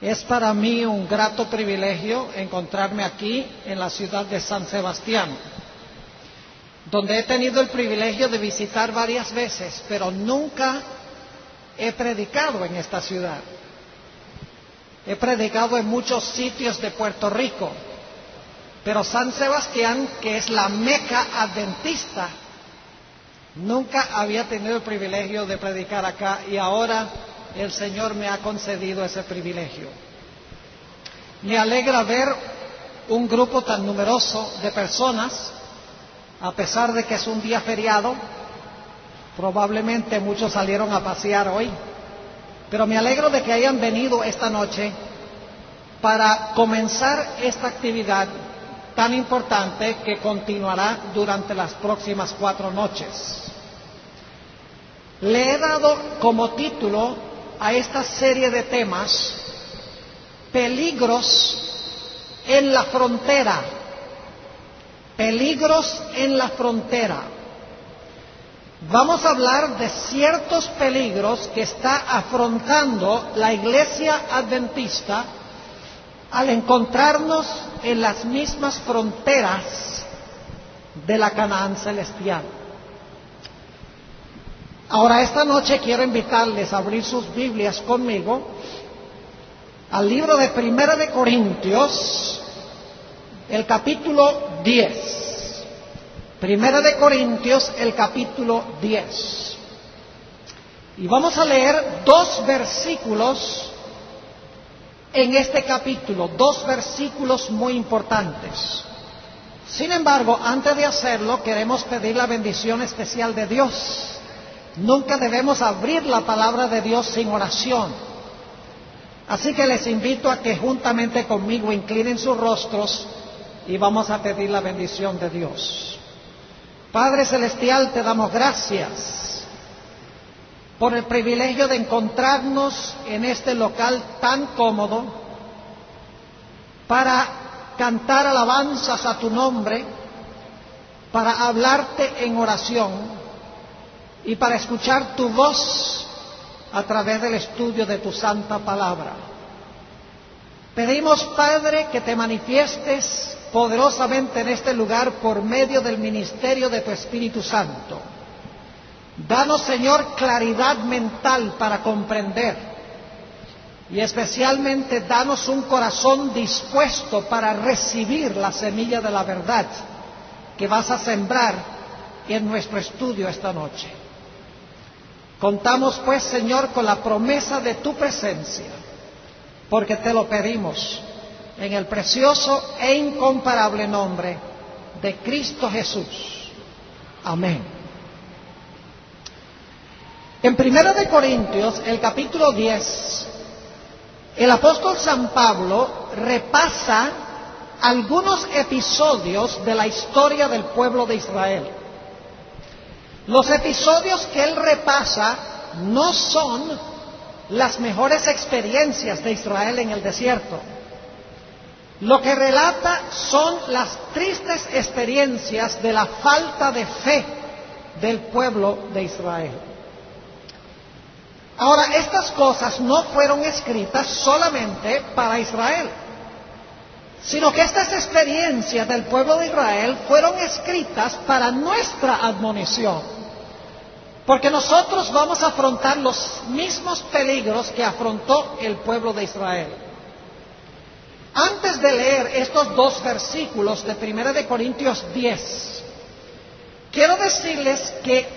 Es para mí un grato privilegio encontrarme aquí en la ciudad de San Sebastián, donde he tenido el privilegio de visitar varias veces, pero nunca he predicado en esta ciudad. He predicado en muchos sitios de Puerto Rico, pero San Sebastián, que es la Meca adventista, nunca había tenido el privilegio de predicar acá y ahora el Señor me ha concedido ese privilegio. Me alegra ver un grupo tan numeroso de personas, a pesar de que es un día feriado. Probablemente muchos salieron a pasear hoy, pero me alegro de que hayan venido esta noche para comenzar esta actividad tan importante que continuará durante las próximas 4 noches. Le he dado como título a esta serie de temas Peligros en la frontera. Peligros en la frontera. Vamos a hablar de ciertos peligros que está afrontando la Iglesia Adventista al encontrarnos en las mismas fronteras de la Canaán celestial. Ahora, esta noche quiero invitarles a abrir sus Biblias conmigo al libro de Primera de Corintios, el capítulo 10. Primera de Corintios, el capítulo 10. Y vamos a leer 2 versículos en este capítulo, 2 versículos muy importantes. Sin embargo, antes de hacerlo, queremos pedir la bendición especial de Dios. Nunca debemos abrir la palabra de Dios sin oración. Así que les invito a que juntamente conmigo inclinen sus rostros y vamos a pedir la bendición de Dios. Padre Celestial, te damos gracias por el privilegio de encontrarnos en este local tan cómodo para cantar alabanzas a tu nombre, para hablarte en oración y para escuchar tu voz a través del estudio de tu santa palabra. Pedimos, Padre, que te manifiestes poderosamente en este lugar por medio del ministerio de tu Espíritu Santo. Danos, Señor, claridad mental para comprender y especialmente danos un corazón dispuesto para recibir la semilla de la verdad que vas a sembrar en nuestro estudio esta noche. Contamos pues, Señor, con la promesa de tu presencia, porque te lo pedimos en el precioso e incomparable nombre de Cristo Jesús. Amén. En Primera de Corintios, el capítulo 10, el apóstol San Pablo repasa algunos episodios de la historia del pueblo de Israel. Los episodios que él repasa no son las mejores experiencias de Israel en el desierto. Lo que relata son las tristes experiencias de la falta de fe del pueblo de Israel. Ahora, estas cosas no fueron escritas solamente para Israel, sino que estas experiencias del pueblo de Israel fueron escritas para nuestra admonición. Porque nosotros vamos a afrontar los mismos peligros que afrontó el pueblo de Israel. Antes de leer estos 2 versículos de 1 de Corintios 10, quiero decirles que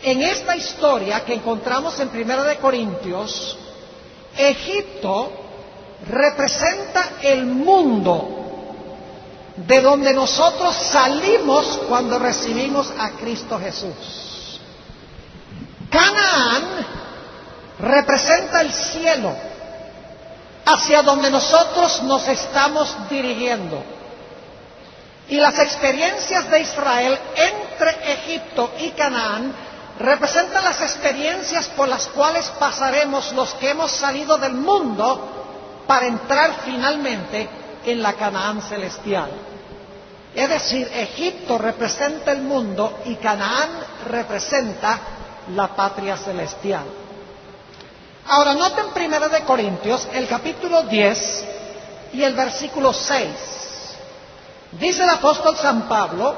en esta historia que encontramos en 1 de Corintios, Egipto representa el mundo de donde nosotros salimos cuando recibimos a Cristo Jesús. Canaán representa el cielo, hacia donde nosotros nos estamos dirigiendo. Y las experiencias de Israel entre Egipto y Canaán representan las experiencias por las cuales pasaremos los que hemos salido del mundo para entrar finalmente en la Canaán celestial. Es decir, Egipto representa el mundo y Canaán representa la patria celestial. Ahora noten 1 Corintios, el capítulo 10 y el versículo 6. Dice el apóstol San Pablo: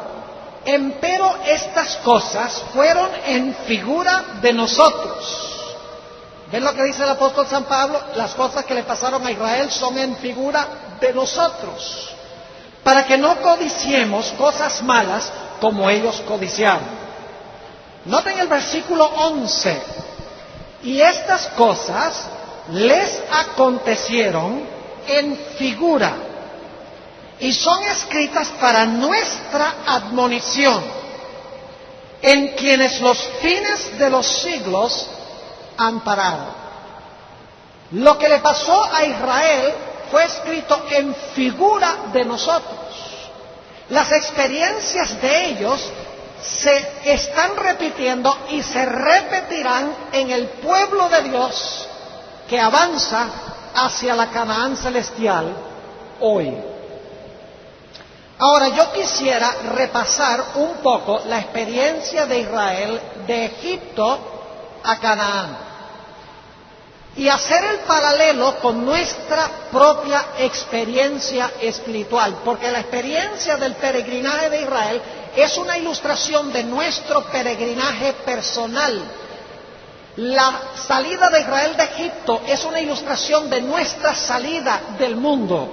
empero estas cosas fueron en figura de nosotros. ¿Ven lo que dice el apóstol San Pablo? Las cosas que le pasaron a Israel son en figura de nosotros, para que no codiciemos cosas malas como ellos codiciaron. Noten el versículo 11. Y estas cosas les acontecieron en figura y son escritas para nuestra admonición, en quienes los fines de los siglos han parado. Lo que le pasó a Israel fue escrito en figura de nosotros. Las experiencias de ellos se están repitiendo y se repetirán en el pueblo de Dios que avanza hacia la Canaán celestial hoy. Ahora yo quisiera repasar un poco la experiencia de Israel de Egipto a Canaán y hacer el paralelo con nuestra propia experiencia espiritual, porque la experiencia del peregrinaje de Israel es una ilustración de nuestro peregrinaje personal. La salida de Israel de Egipto es una ilustración de nuestra salida del mundo.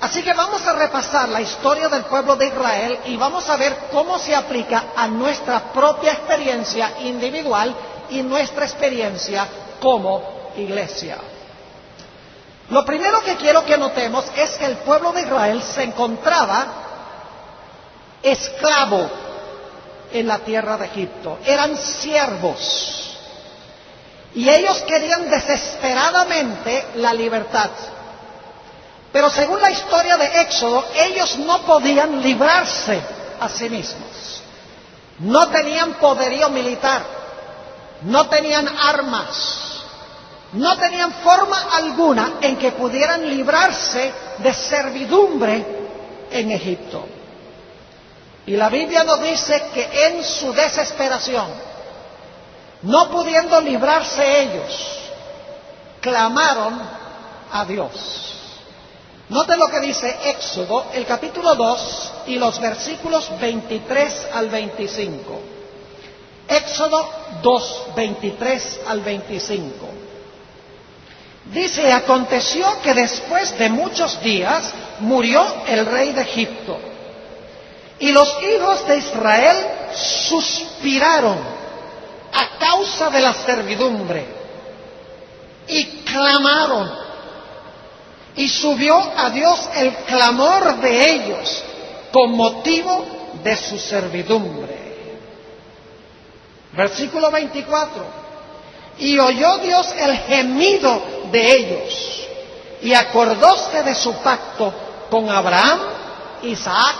Así que vamos a repasar la historia del pueblo de Israel y vamos a ver cómo se aplica a nuestra propia experiencia individual y nuestra experiencia como iglesia. Lo primero que quiero que notemos es que el pueblo de Israel se encontraba esclavo en la tierra de Egipto. Eran siervos y ellos querían desesperadamente la libertad. Pero según la historia de Éxodo, ellos no podían librarse a sí mismos. No tenían poderío militar, no tenían armas, no tenían forma alguna en que pudieran librarse de servidumbre en Egipto. Y la Biblia nos dice que en su desesperación, no pudiendo librarse ellos, clamaron a Dios. Noten lo que dice Éxodo, el capítulo 2 y los versículos 23 al 25. Éxodo 2, 23 al 25. Dice: aconteció que después de muchos días murió el rey de Egipto, y los hijos de Israel suspiraron a causa de la servidumbre, y clamaron. Y subió a Dios el clamor de ellos con motivo de su servidumbre. Versículo 24. Y oyó Dios el gemido de ellos, y acordóse de su pacto con Abraham, Isaac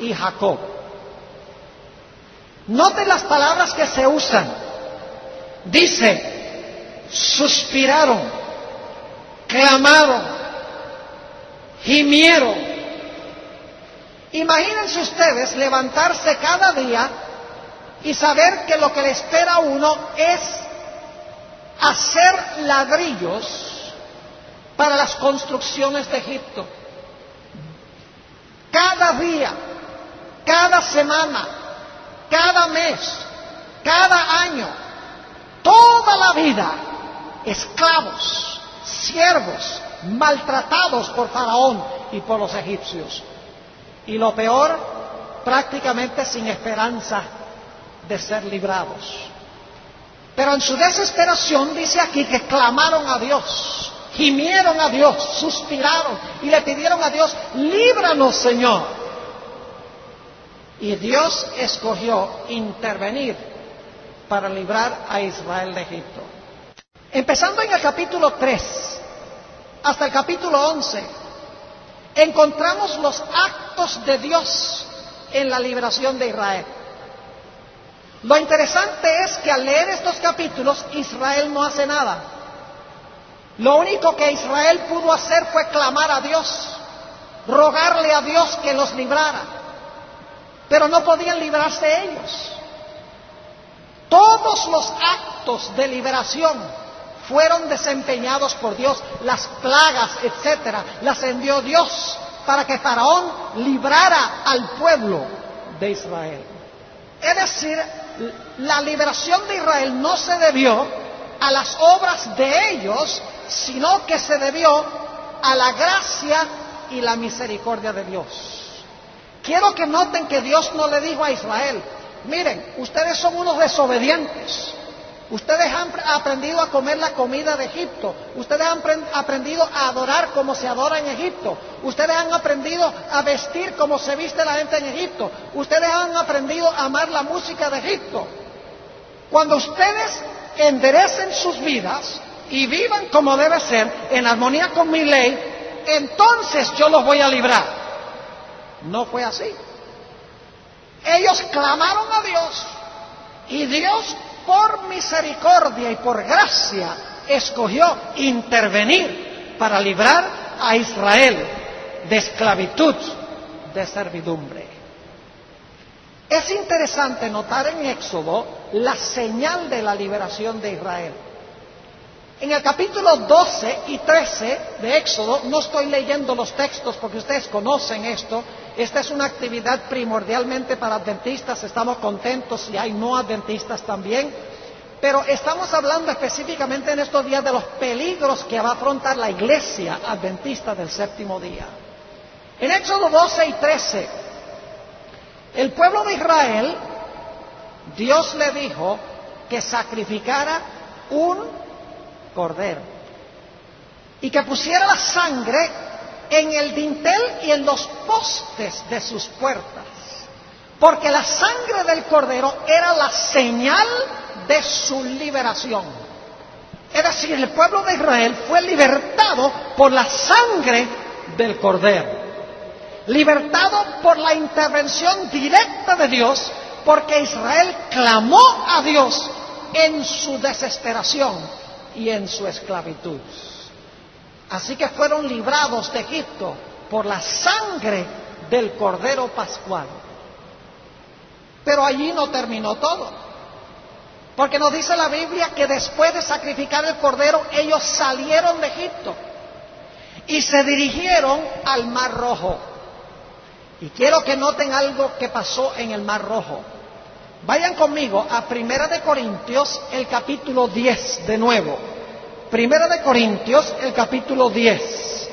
y Jacob. Noten las palabras que se usan. Dice: suspiraron, clamaron, gimieron. Imagínense ustedes levantarse cada día y saber que lo que le espera a uno es hacer ladrillos para las construcciones de Egipto. Cada día, cada semana, cada mes, cada año, toda la vida, esclavos, siervos, maltratados por Faraón y por los egipcios. Y lo peor, prácticamente sin esperanza de ser librados. Pero en su desesperación dice aquí que clamaron a Dios, gimieron a Dios, suspiraron y le pidieron a Dios: líbranos, Señor. Y Dios escogió intervenir para librar a Israel de Egipto. Empezando en el capítulo 3 hasta el capítulo 11, encontramos los actos de Dios en la liberación de Israel. Lo interesante es que al leer estos capítulos, Israel no hace nada. Lo único que Israel pudo hacer fue clamar a Dios, rogarle a Dios que los librara, pero no podían librarse ellos. Todos los actos de liberación fueron desempeñados por Dios. Las plagas, etcétera, las envió Dios para que Faraón librara al pueblo de Israel. Es decir, la liberación de Israel no se debió a las obras de ellos, sino que se debió a la gracia y la misericordia de Dios. Quiero que noten que Dios no le dijo a Israel: miren, ustedes son unos desobedientes, ustedes han aprendido a comer la comida de Egipto, ustedes han aprendido a adorar como se adora en Egipto, ustedes han aprendido a vestir como se viste la gente en Egipto, ustedes han aprendido a amar la música de Egipto. Cuando ustedes enderecen sus vidas y vivan como debe ser, en armonía con mi ley, entonces yo los voy a librar. No fue así. Ellos clamaron a Dios y Dios, por misericordia y por gracia, escogió intervenir para librar a Israel de esclavitud, de servidumbre. Es interesante notar en Éxodo la señal de la liberación de Israel. En el capítulo 12 y 13 de Éxodo, no estoy leyendo los textos porque ustedes conocen esto. Esta es una actividad primordialmente para adventistas. Estamos contentos si hay no adventistas también. Pero estamos hablando específicamente en estos días de los peligros que va a afrontar la iglesia adventista del séptimo día. En Éxodo 12 y 13, el pueblo de Israel, Dios le dijo que sacrificara un cordero y que pusiera la sangre en el dintel y en los postes de sus puertas, porque la sangre del cordero era la señal de su liberación. Es decir, el pueblo de Israel fue libertado por la sangre del cordero, libertado por la intervención directa de Dios, porque Israel clamó a Dios en su desesperación y en su esclavitud. Así que fueron librados de Egipto por la sangre del Cordero Pascual. Pero allí no terminó todo, porque nos dice la Biblia que después de sacrificar el Cordero, ellos salieron de Egipto y se dirigieron al Mar Rojo. Y quiero que noten algo que pasó en el Mar Rojo. Vayan conmigo a Primera de Corintios, el capítulo 10 de nuevo. Primera de Corintios, el capítulo 10.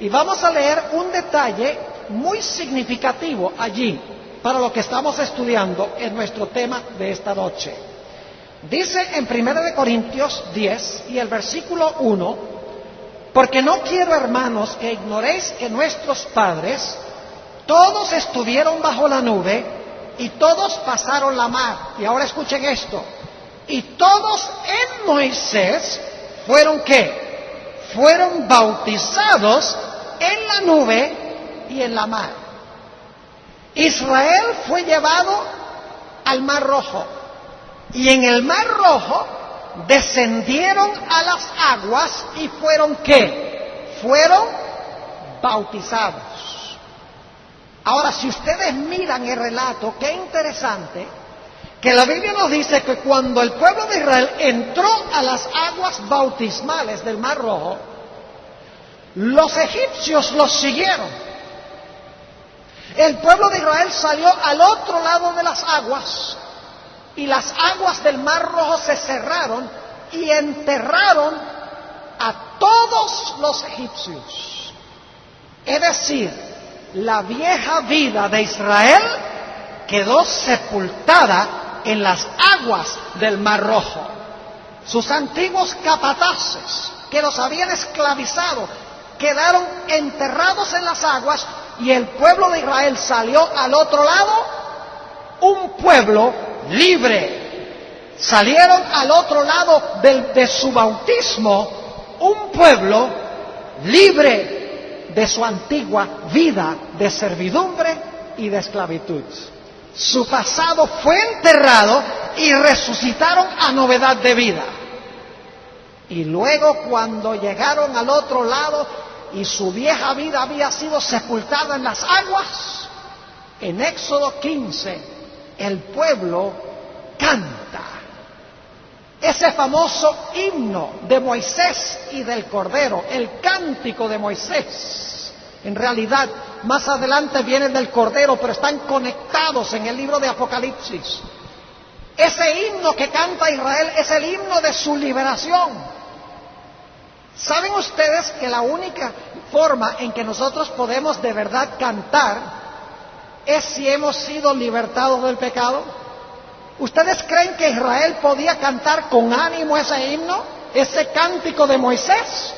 Y vamos a leer un detalle muy significativo allí para lo que estamos estudiando en nuestro tema de esta noche. Dice en Primera de Corintios 10 y el versículo 1: porque no quiero, hermanos, que ignoréis que nuestros padres todos estuvieron bajo la nube y todos pasaron la mar. Y ahora escuchen esto: y todos en Moisés fueron ¿qué? Fueron bautizados en la nube y en la mar. Israel fue llevado al Mar Rojo, y en el Mar Rojo descendieron a las aguas y fueron ¿qué? Fueron bautizados. Ahora, si ustedes miran el relato, qué interesante, que la Biblia nos dice que cuando el pueblo de Israel entró a las aguas bautismales del Mar Rojo, los egipcios los siguieron. El pueblo de Israel salió al otro lado de las aguas y las aguas del Mar Rojo se cerraron y enterraron a todos los egipcios. Es decir, la vieja vida de Israel quedó sepultada en las aguas del Mar Rojo. Sus antiguos capataces que los habían esclavizado quedaron enterrados en las aguas y el pueblo de Israel salió al otro lado, un pueblo libre. Salieron al otro lado de su bautismo, un pueblo libre de su antigua vida de servidumbre y de esclavitud. Su pasado fue enterrado y resucitaron a novedad de vida. Y luego, cuando llegaron al otro lado y su vieja vida había sido sepultada en las aguas, en Éxodo 15 el pueblo canta. Ese famoso himno de Moisés y del Cordero, el cántico de Moisés, en realidad más adelante viene del Cordero, pero están conectados en el libro de Apocalipsis. Ese himno que canta Israel es el himno de su liberación. ¿Saben ustedes que la única forma en que nosotros podemos de verdad cantar es si hemos sido libertados del pecado? ¿Ustedes creen que Israel podía cantar con ánimo ese himno, ese cántico de Moisés?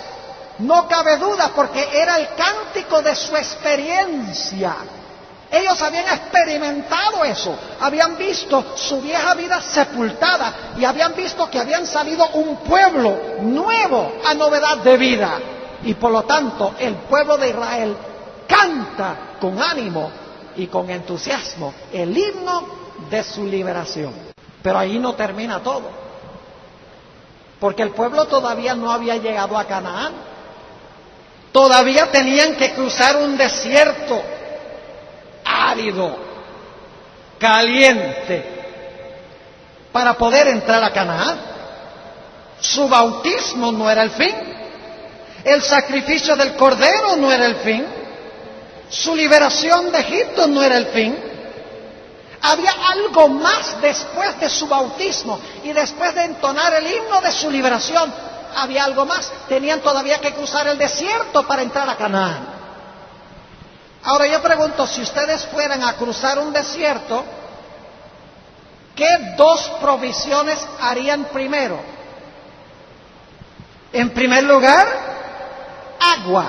No cabe duda, porque era el cántico de su experiencia. Ellos habían experimentado eso, habían visto su vieja vida sepultada y habían visto que habían salido un pueblo nuevo a novedad de vida. Y por lo tanto, el pueblo de Israel canta con ánimo y con entusiasmo el himno de su liberación. Pero ahí no termina todo, porque el pueblo todavía no había llegado a Canaán. Todavía tenían que cruzar un desierto árido, caliente, para poder entrar a Canaán. Su bautismo no era el fin, el sacrificio del Cordero no era el fin, su liberación de Egipto no era el fin. Había algo más después de su bautismo y después de entonar el himno de su liberación. Había algo más. Tenían todavía que cruzar el desierto para entrar a Canaán. Ahora yo pregunto, si ustedes fueran a cruzar un desierto, ¿qué dos provisiones harían primero? En primer lugar, agua.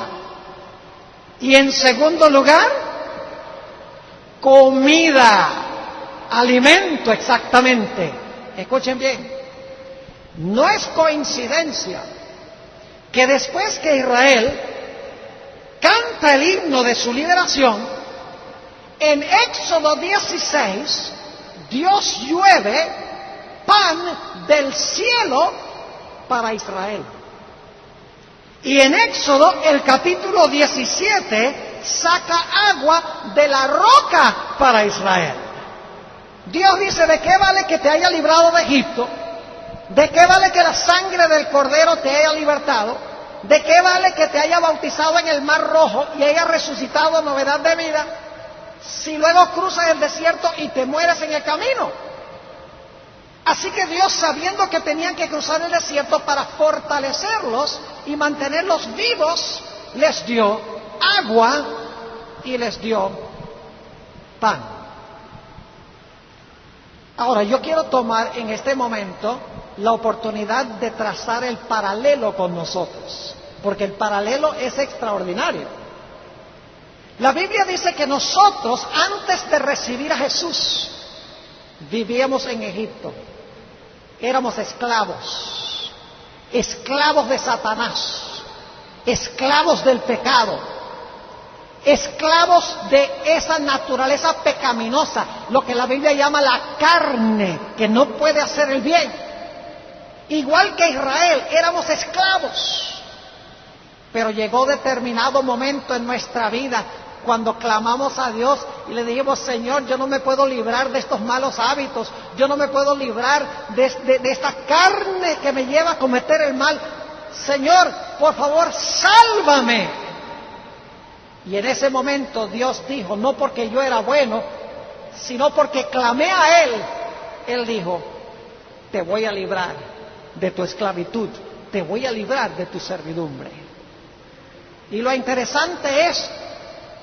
Y en segundo lugar, comida. Alimento, exactamente. Escuchen bien. No es coincidencia que después que Israel canta el himno de su liberación, en Éxodo 16, Dios llueve pan del cielo para Israel. Y en Éxodo, el capítulo 17, saca agua de la roca para Israel. Dios dice, ¿de qué vale que te haya librado de Egipto? ¿De qué vale que la sangre del Cordero te haya libertado? ¿De qué vale que te haya bautizado en el Mar Rojo y haya resucitado novedad de vida, si luego cruzas el desierto y te mueres en el camino? Así que Dios, sabiendo que tenían que cruzar el desierto para fortalecerlos y mantenerlos vivos, les dio agua y les dio pan. Ahora, yo quiero tomar en este momento la oportunidad de trazar el paralelo con nosotros, porque el paralelo es extraordinario. La Biblia dice que nosotros, antes de recibir a Jesús, vivíamos en Egipto. Éramos esclavos, esclavos de Satanás, esclavos del pecado, esclavos de esa naturaleza pecaminosa, lo que la Biblia llama la carne, que no puede hacer el bien. Igual que Israel, éramos esclavos. Pero llegó determinado momento en nuestra vida cuando clamamos a Dios y le dijimos, Señor, yo no me puedo librar de estos malos hábitos, yo no me puedo librar de esta carne que me lleva a cometer el mal. Señor, por favor, sálvame. Y en ese momento Dios dijo, no porque yo era bueno, sino porque clamé a Él. Él dijo, te voy a librar de tu esclavitud, te voy a librar de tu servidumbre. Y lo interesante es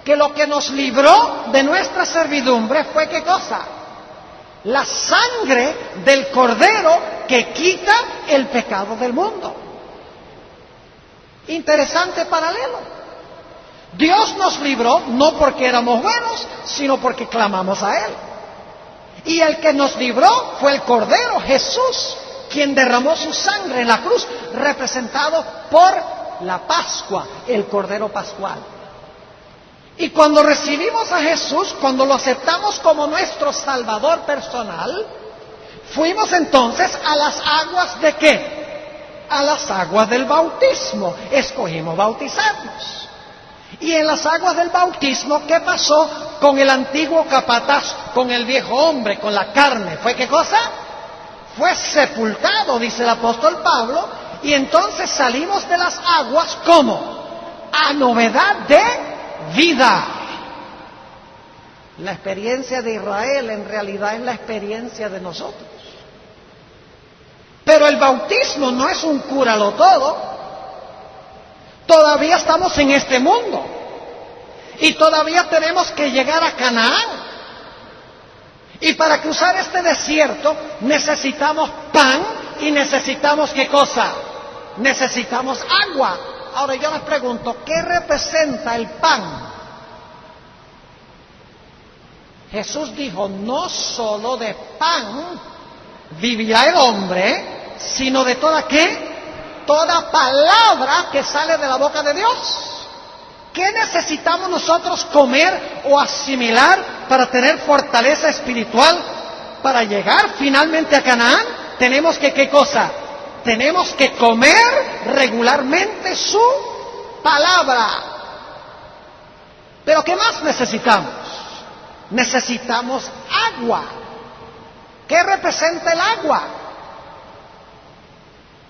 que lo que nos libró de nuestra servidumbre fue, ¿qué cosa? La sangre del Cordero que quita el pecado del mundo. Interesante paralelo. Dios nos libró no porque éramos buenos, sino porque clamamos a Él. Y el que nos libró fue el Cordero, Jesús, quien derramó su sangre en la cruz, representado por la Pascua, el Cordero Pascual. Y cuando recibimos a Jesús, cuando lo aceptamos como nuestro Salvador personal, fuimos entonces a las aguas ¿de qué? A las aguas del bautismo. Escogimos bautizarnos. Y en las aguas del bautismo, ¿qué pasó con el antiguo capataz, con el viejo hombre, con la carne? ¿Fue qué cosa? fue sepultado, dice el apóstol Pablo, y entonces salimos de las aguas, ¿cómo? A novedad de vida. La experiencia de Israel en realidad es la experiencia de nosotros. Pero el bautismo no es un cúralo todo. Todavía estamos en este mundo. Y todavía tenemos que llegar a Canaán. Y para cruzar este desierto necesitamos pan y necesitamos ¿qué cosa? Necesitamos agua. Ahora yo les pregunto, ¿qué representa el pan? Jesús dijo, no solo de pan vivirá el hombre, sino de toda ¿qué? Toda palabra que sale de la boca de Dios. ¿Qué necesitamos nosotros comer o asimilar para tener fortaleza espiritual? Para llegar finalmente a Canaán, tenemos que ¿qué cosa? Tenemos que comer regularmente su palabra. Pero ¿qué más necesitamos? Necesitamos agua. ¿Qué representa el agua?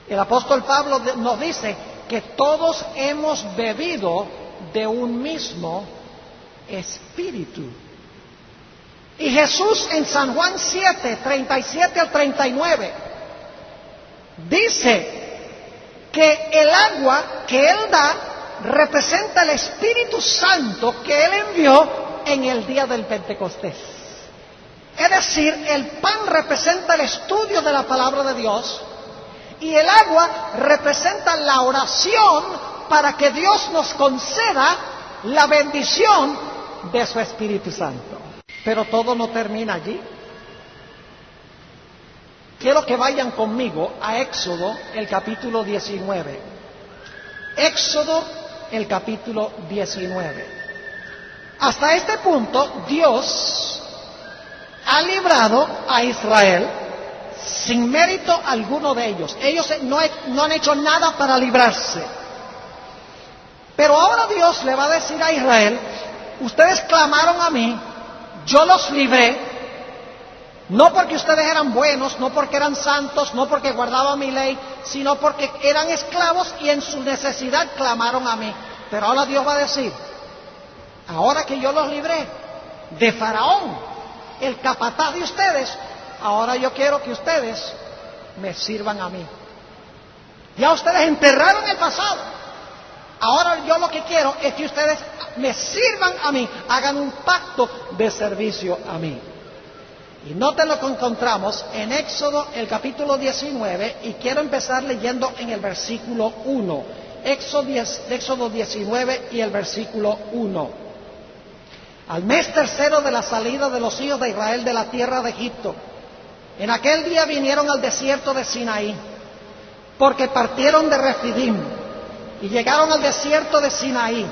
El apóstol Pablo nos dice que todos hemos bebido de un mismo espíritu. Y Jesús en San Juan 7, 37 al 39, dice que el agua que Él da representa el Espíritu Santo que Él envió en el día del Pentecostés. Es decir, el pan representa el estudio de la palabra de Dios y el agua representa la oración para que Dios nos conceda la bendición de su Espíritu Santo. Pero todo no termina allí. Quiero que vayan conmigo a Éxodo, el capítulo 19. Éxodo, el capítulo 19. Hasta este punto, Dios ha librado a Israel sin mérito alguno de ellos. Ellos no han hecho nada para librarse. Pero ahora Dios le va a decir a Israel, ustedes clamaron a mí, yo los libré, no porque ustedes eran buenos, no porque eran santos, no porque guardaban mi ley, sino porque eran esclavos y en su necesidad clamaron a mí. Pero ahora Dios va a decir, ahora que yo los libré de Faraón, el capataz de ustedes, ahora yo quiero que ustedes me sirvan a mí. Ya ustedes enterraron el pasado. Ahora yo lo que quiero es que ustedes me sirvan a mí, hagan un pacto de servicio a mí. Y noten lo que encontramos en Éxodo, el capítulo 19, y quiero empezar leyendo en el versículo 1. Éxodo 19 y el versículo 1. Al mes tercero de la salida de los hijos de Israel de la tierra de Egipto, en aquel día vinieron al desierto de Sinaí, porque partieron de Refidim y llegaron al desierto de Sinaí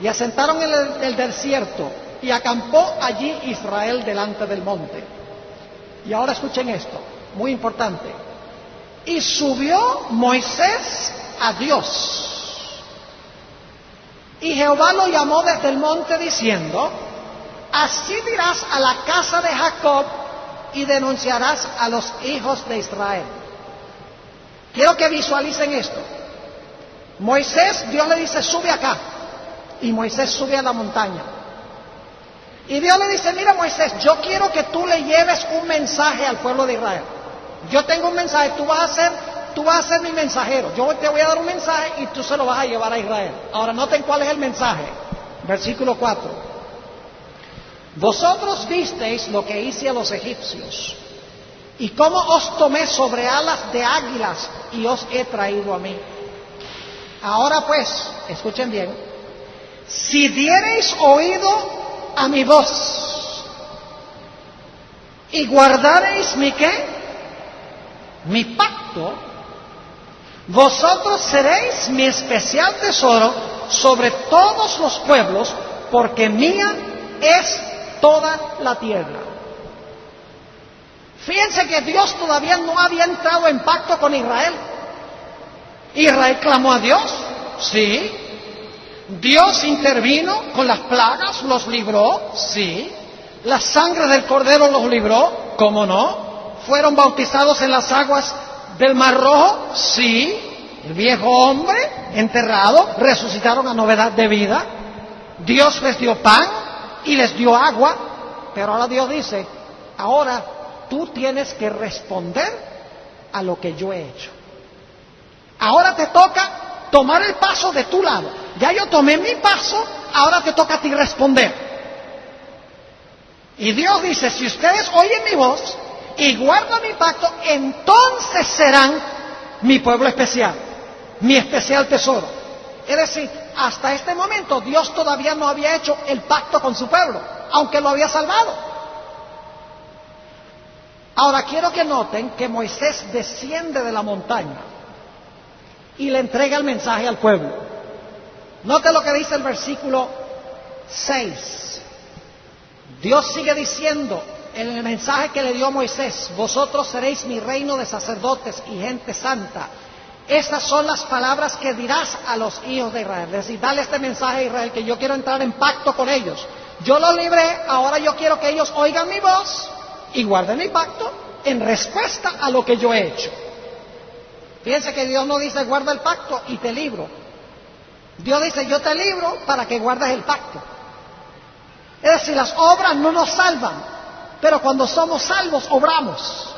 y asentaron en el desierto y acampó allí Israel delante del monte. Y ahora escuchen esto, muy importante. Y subió Moisés a Dios. Y Jehová lo llamó desde el monte diciendo, así dirás a la casa de Jacob y denunciarás a los hijos de Israel. Quiero que visualicen esto. Moisés, Dios le dice, sube acá. Y Moisés sube a la montaña. Y Dios le dice, mira Moisés, yo quiero que tú le lleves un mensaje al pueblo de Israel. Yo tengo un mensaje, tú vas a ser mi mensajero. Yo te voy a dar un mensaje y tú se lo vas a llevar a Israel. Ahora noten cuál es el mensaje. Versículo 4. Vosotros visteis lo que hice a los egipcios y cómo os tomé sobre alas de águilas y os he traído a mí. Ahora pues, escuchen bien, si diereis oído a mi voz y guardareis mi ¿qué? Mi pacto, vosotros seréis mi especial tesoro sobre todos los pueblos, porque mía es toda la tierra. Fíjense que Dios todavía no había entrado en pacto con Israel. ¿Israel clamó a Dios? Sí. ¿Dios intervino con las plagas? ¿Los libró? Sí. ¿La sangre del cordero los libró? ¿Cómo no? fueron bautizados en las aguas del Mar Rojo? Sí. El viejo hombre enterrado, resucitaron a novedad de vida. Dios les dio pan y les dio agua, pero ahora Dios dice, ahora tú tienes que responder a lo que yo he hecho. Ahora te toca tomar el paso de tu lado. Ya yo tomé mi paso, ahora te toca a ti responder. Y Dios dice, si ustedes oyen mi voz y guardan mi pacto, entonces serán mi pueblo especial, mi especial tesoro. Es decir, hasta este momento Dios todavía no había hecho el pacto con su pueblo, aunque lo había salvado. Ahora quiero que noten que Moisés desciende de la montaña y le entrega el mensaje al pueblo. Note lo que dice el versículo 6. Dios sigue diciendo en el mensaje que le dio a Moisés, vosotros seréis mi reino de sacerdotes y gente santa. Estas son las palabras que dirás a los hijos de Israel. Es decir, dale este mensaje a Israel, que yo quiero entrar en pacto con ellos. Yo los libré, ahora yo quiero que ellos oigan mi voz y guarden mi pacto en respuesta a lo que yo he hecho. Fíjense que Dios no dice guarda el pacto y te libro. Dios dice yo te libro para que guardes el pacto. Es decir, las obras no nos salvan, pero cuando somos salvos obramos.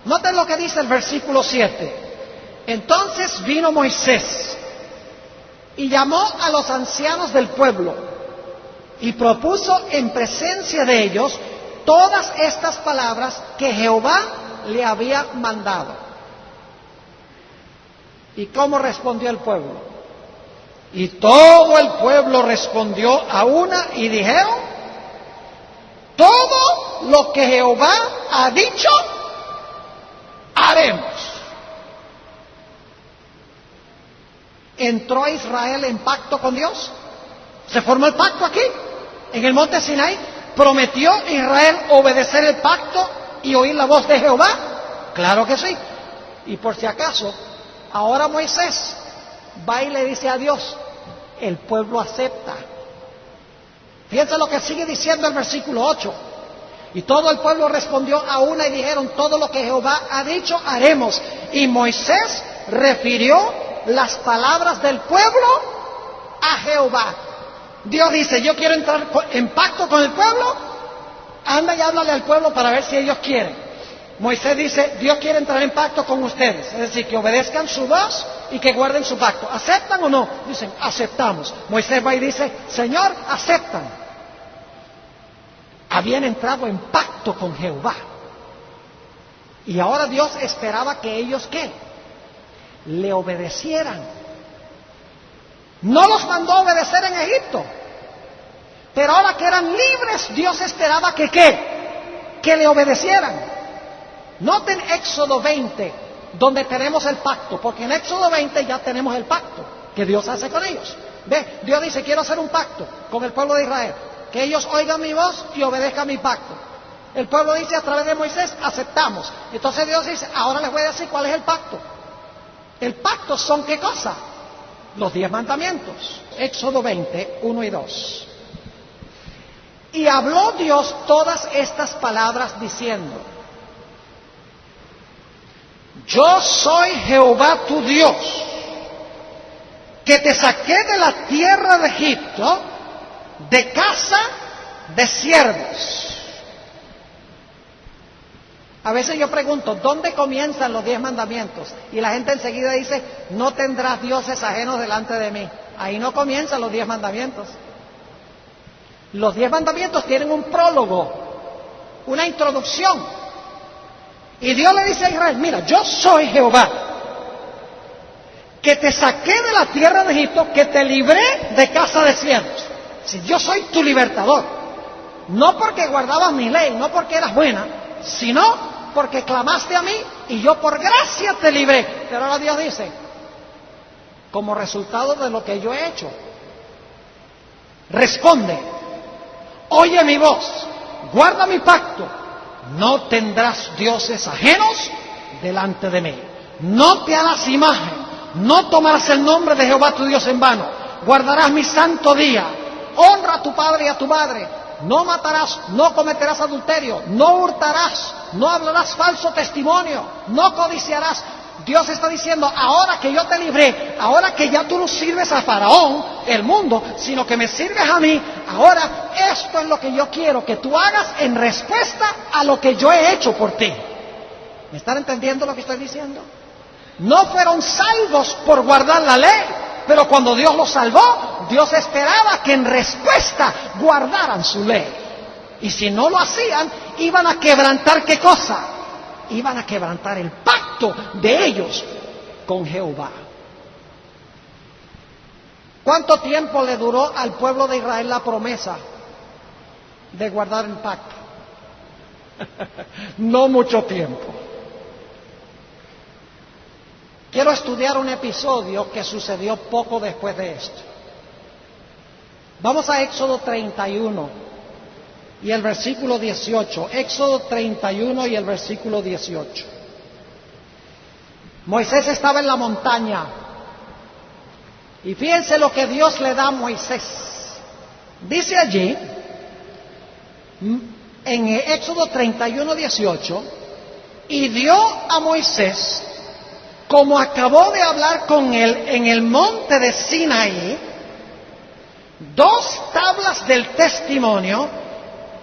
Noten lo que dice el versículo 7. Entonces vino Moisés y llamó a los ancianos del pueblo y propuso en presencia de ellos todas estas palabras que Jehová le había mandado. ¿Y cómo respondió el pueblo? Y todo el pueblo respondió a una y dijeron, todo lo que Jehová ha dicho, haremos. ¿Entró Israel en pacto con Dios? ¿Se formó el pacto aquí, en el monte Sinaí? ¿Prometió Israel obedecer el pacto y oír la voz de Jehová? Claro que sí. Y por si acaso, ahora Moisés va y le dice a Dios, el pueblo acepta. Fíjense lo que sigue diciendo el versículo 8. Y todo el pueblo respondió a una y dijeron, todo lo que Jehová ha dicho, haremos. Y Moisés refirió las palabras del pueblo a Jehová. Dios dice, yo quiero entrar en pacto con el pueblo, anda y háblale al pueblo para ver si ellos quieren. Moisés dice, Dios quiere entrar en pacto con ustedes, es decir, que obedezcan su voz y que guarden su pacto. ¿Aceptan o no? Dicen, aceptamos. Moisés va y dice, Señor, aceptan. Habían entrado en pacto con Jehová. Y ahora Dios esperaba que ellos, ¿qué? Le obedecieran. No los mandó a obedecer en Egipto, pero ahora que eran libres, Dios esperaba que ¿qué? Que le obedecieran. Noten Éxodo 20, donde tenemos el pacto, porque en Éxodo 20 ya tenemos el pacto que Dios hace con ellos. Ve, Dios dice, quiero hacer un pacto con el pueblo de Israel, que ellos oigan mi voz y obedezcan mi pacto. El pueblo dice a través de Moisés, aceptamos. Entonces Dios dice, ahora les voy a decir cuál es el pacto. El pacto son ¿qué cosa? Los 10 mandamientos. Éxodo 20, 1 y 2. Y habló Dios todas estas palabras diciendo, yo soy Jehová tu Dios, que te saqué de la tierra de Egipto, de casa de siervos. A veces yo pregunto, ¿dónde comienzan los 10 mandamientos? Y la gente enseguida dice, no tendrás dioses ajenos delante de mí. Ahí no comienzan los 10 mandamientos. Los 10 mandamientos tienen un prólogo, una introducción. Y Dios le dice a Israel, mira, yo soy Jehová, que te saqué de la tierra de Egipto, que te libré de casa de siervos. Si yo soy tu libertador, no porque guardabas mi ley, no porque eras buena, sino porque clamaste a mí y yo por gracia te libré. Pero ahora Dios dice, como resultado de lo que yo he hecho, responde, oye mi voz, guarda mi pacto, no tendrás dioses ajenos delante de mí, no te harás imagen, no tomarás el nombre de Jehová tu Dios en vano, guardarás mi santo día, honra a tu padre y a tu madre, no matarás, no cometerás adulterio, no hurtarás, no hablarás falso testimonio, no codiciarás. Dios está diciendo, ahora que yo te libré, ahora que ya tú no sirves a Faraón, el mundo, sino que me sirves a mí, ahora esto es lo que yo quiero que tú hagas en respuesta a lo que yo he hecho por ti. ¿Me están entendiendo lo que estoy diciendo? No fueron salvos por guardar la ley, pero cuando Dios los salvó, Dios esperaba que en respuesta guardaran su ley. Y si no lo hacían, iban a quebrantar ¿qué cosa? Iban a quebrantar el pacto de ellos con Jehová. ¿Cuánto tiempo le duró al pueblo de Israel la promesa de guardar el pacto? No mucho tiempo. Quiero estudiar un episodio que sucedió poco después de esto. Vamos a Éxodo 31 y el versículo 18. Éxodo 31 y el versículo 18. Moisés estaba en la montaña. Y fíjense lo que Dios le da a Moisés. Dice allí, en Éxodo 31, 18, y dio a Moisés, como acabó de hablar con él en el monte de Sinaí, 2 tablas del testimonio,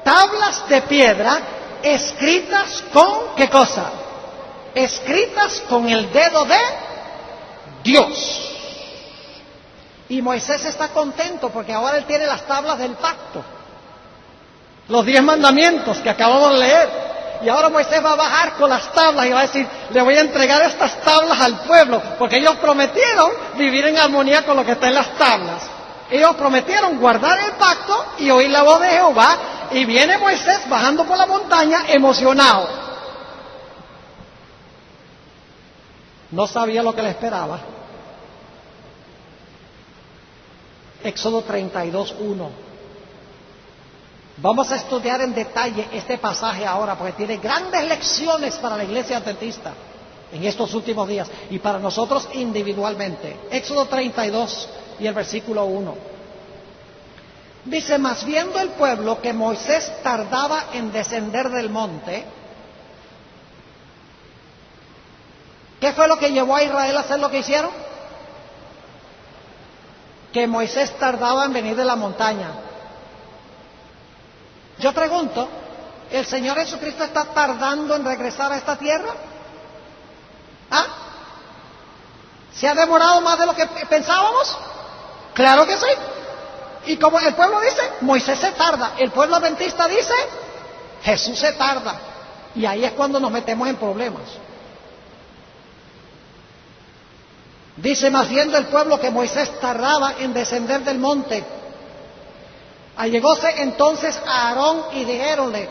tablas de piedra, escritas con, ¿qué cosa? Escritas con el dedo de Dios. Y Moisés está contento porque ahora él tiene las tablas del pacto, los 10 mandamientos que acabamos de leer. Y ahora Moisés va a bajar con las tablas y va a decir, le voy a entregar estas tablas al pueblo, porque ellos prometieron vivir en armonía con lo que está en las tablas. Ellos prometieron guardar el pacto y oír la voz de Jehová, y viene Moisés bajando por la montaña emocionado. No sabía lo que le esperaba. Éxodo 32, 1. Vamos a estudiar en detalle este pasaje ahora, porque tiene grandes lecciones para la iglesia adventista en estos últimos días y para nosotros individualmente. Éxodo 32 y el versículo 1. Dice, mas viendo el pueblo que Moisés tardaba en descender del monte, ¿qué fue lo que llevó a Israel a hacer lo que hicieron? Que Moisés tardaba en venir de la montaña. Yo pregunto, ¿el Señor Jesucristo está tardando en regresar a esta tierra? ¿Ah? ¿Se ha demorado más de lo que pensábamos? Claro que sí. Y como el pueblo dice, Moisés se tarda. El pueblo adventista dice, Jesús se tarda. Y ahí es cuando nos metemos en problemas. Dice, mas viendo el pueblo que Moisés tardaba en descender del monte, allegóse entonces a Aarón y dijéronle,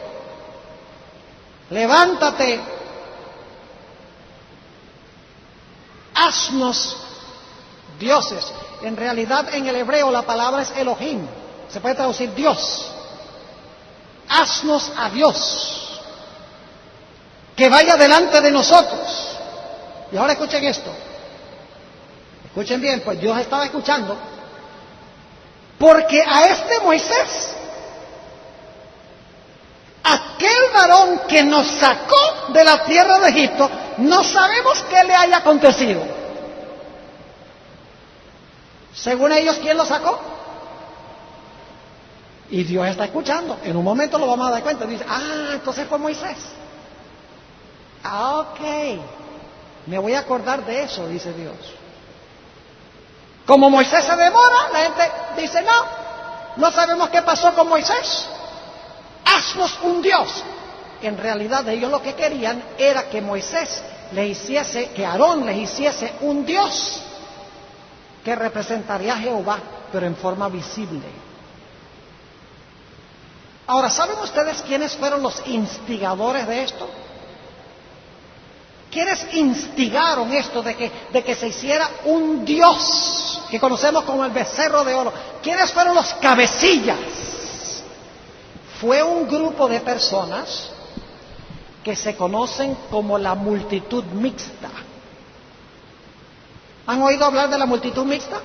levántate, haznos dioses. En realidad en el hebreo la palabra es Elohim, se puede traducir Dios. Haznos a Dios, que vaya delante de nosotros. Y ahora escuchen esto. Escuchen bien, pues Dios estaba escuchando. Porque a este Moisés, aquel varón que nos sacó de la tierra de Egipto, no sabemos qué le haya acontecido. Según ellos, ¿quién lo sacó? Y Dios está escuchando. En un momento lo vamos a dar cuenta. Dice, entonces fue Moisés. Ok. Me voy a acordar de eso, dice Dios. Como Moisés se demora, la gente dice, no sabemos qué pasó con Moisés. Haznos un Dios. En realidad ellos lo que querían era que Moisés le hiciese, que Aarón les hiciese un Dios que representaría a Jehová, pero en forma visible. Ahora, ¿saben ustedes quiénes fueron los instigadores de esto? ¿Quiénes instigaron esto de que se hiciera un Dios que conocemos como el becerro de oro? ¿Quiénes fueron los cabecillas? Fue un grupo de personas que se conocen como la multitud mixta. ¿Han oído hablar de la multitud mixta?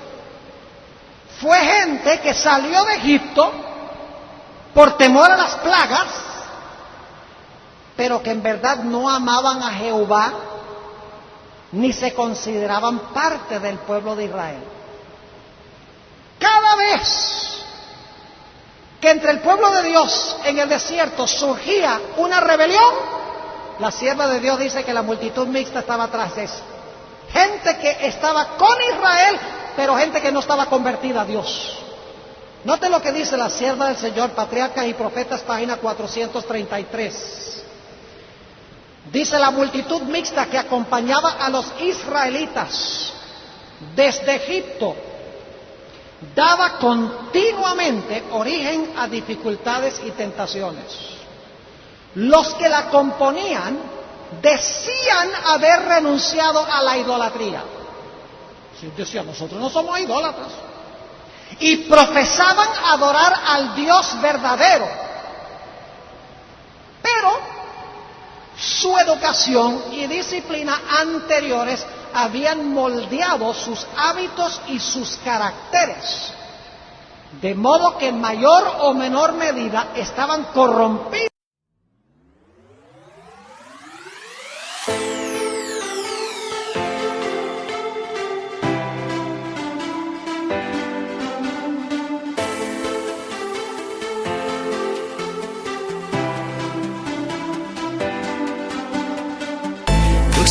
Fue gente que salió de Egipto por temor a las plagas, pero que en verdad no amaban a Jehová, ni se consideraban parte del pueblo de Israel. Cada vez que entre el pueblo de Dios en el desierto surgía una rebelión, la sierva de Dios dice que la multitud mixta estaba atrás de eso. Gente que estaba con Israel, pero gente que no estaba convertida a Dios. Note lo que dice la sierva del Señor, Patriarcas y Profetas, página 433. Dice: la multitud mixta que acompañaba a los israelitas desde Egipto daba continuamente origen a dificultades y tentaciones. Los que la componían decían haber renunciado a la idolatría. Sí, decían: nosotros no somos idólatras. Y profesaban adorar al Dios verdadero. Pero su educación y disciplina anteriores habían moldeado sus hábitos y sus caracteres, de modo que en mayor o menor medida estaban corrompidos.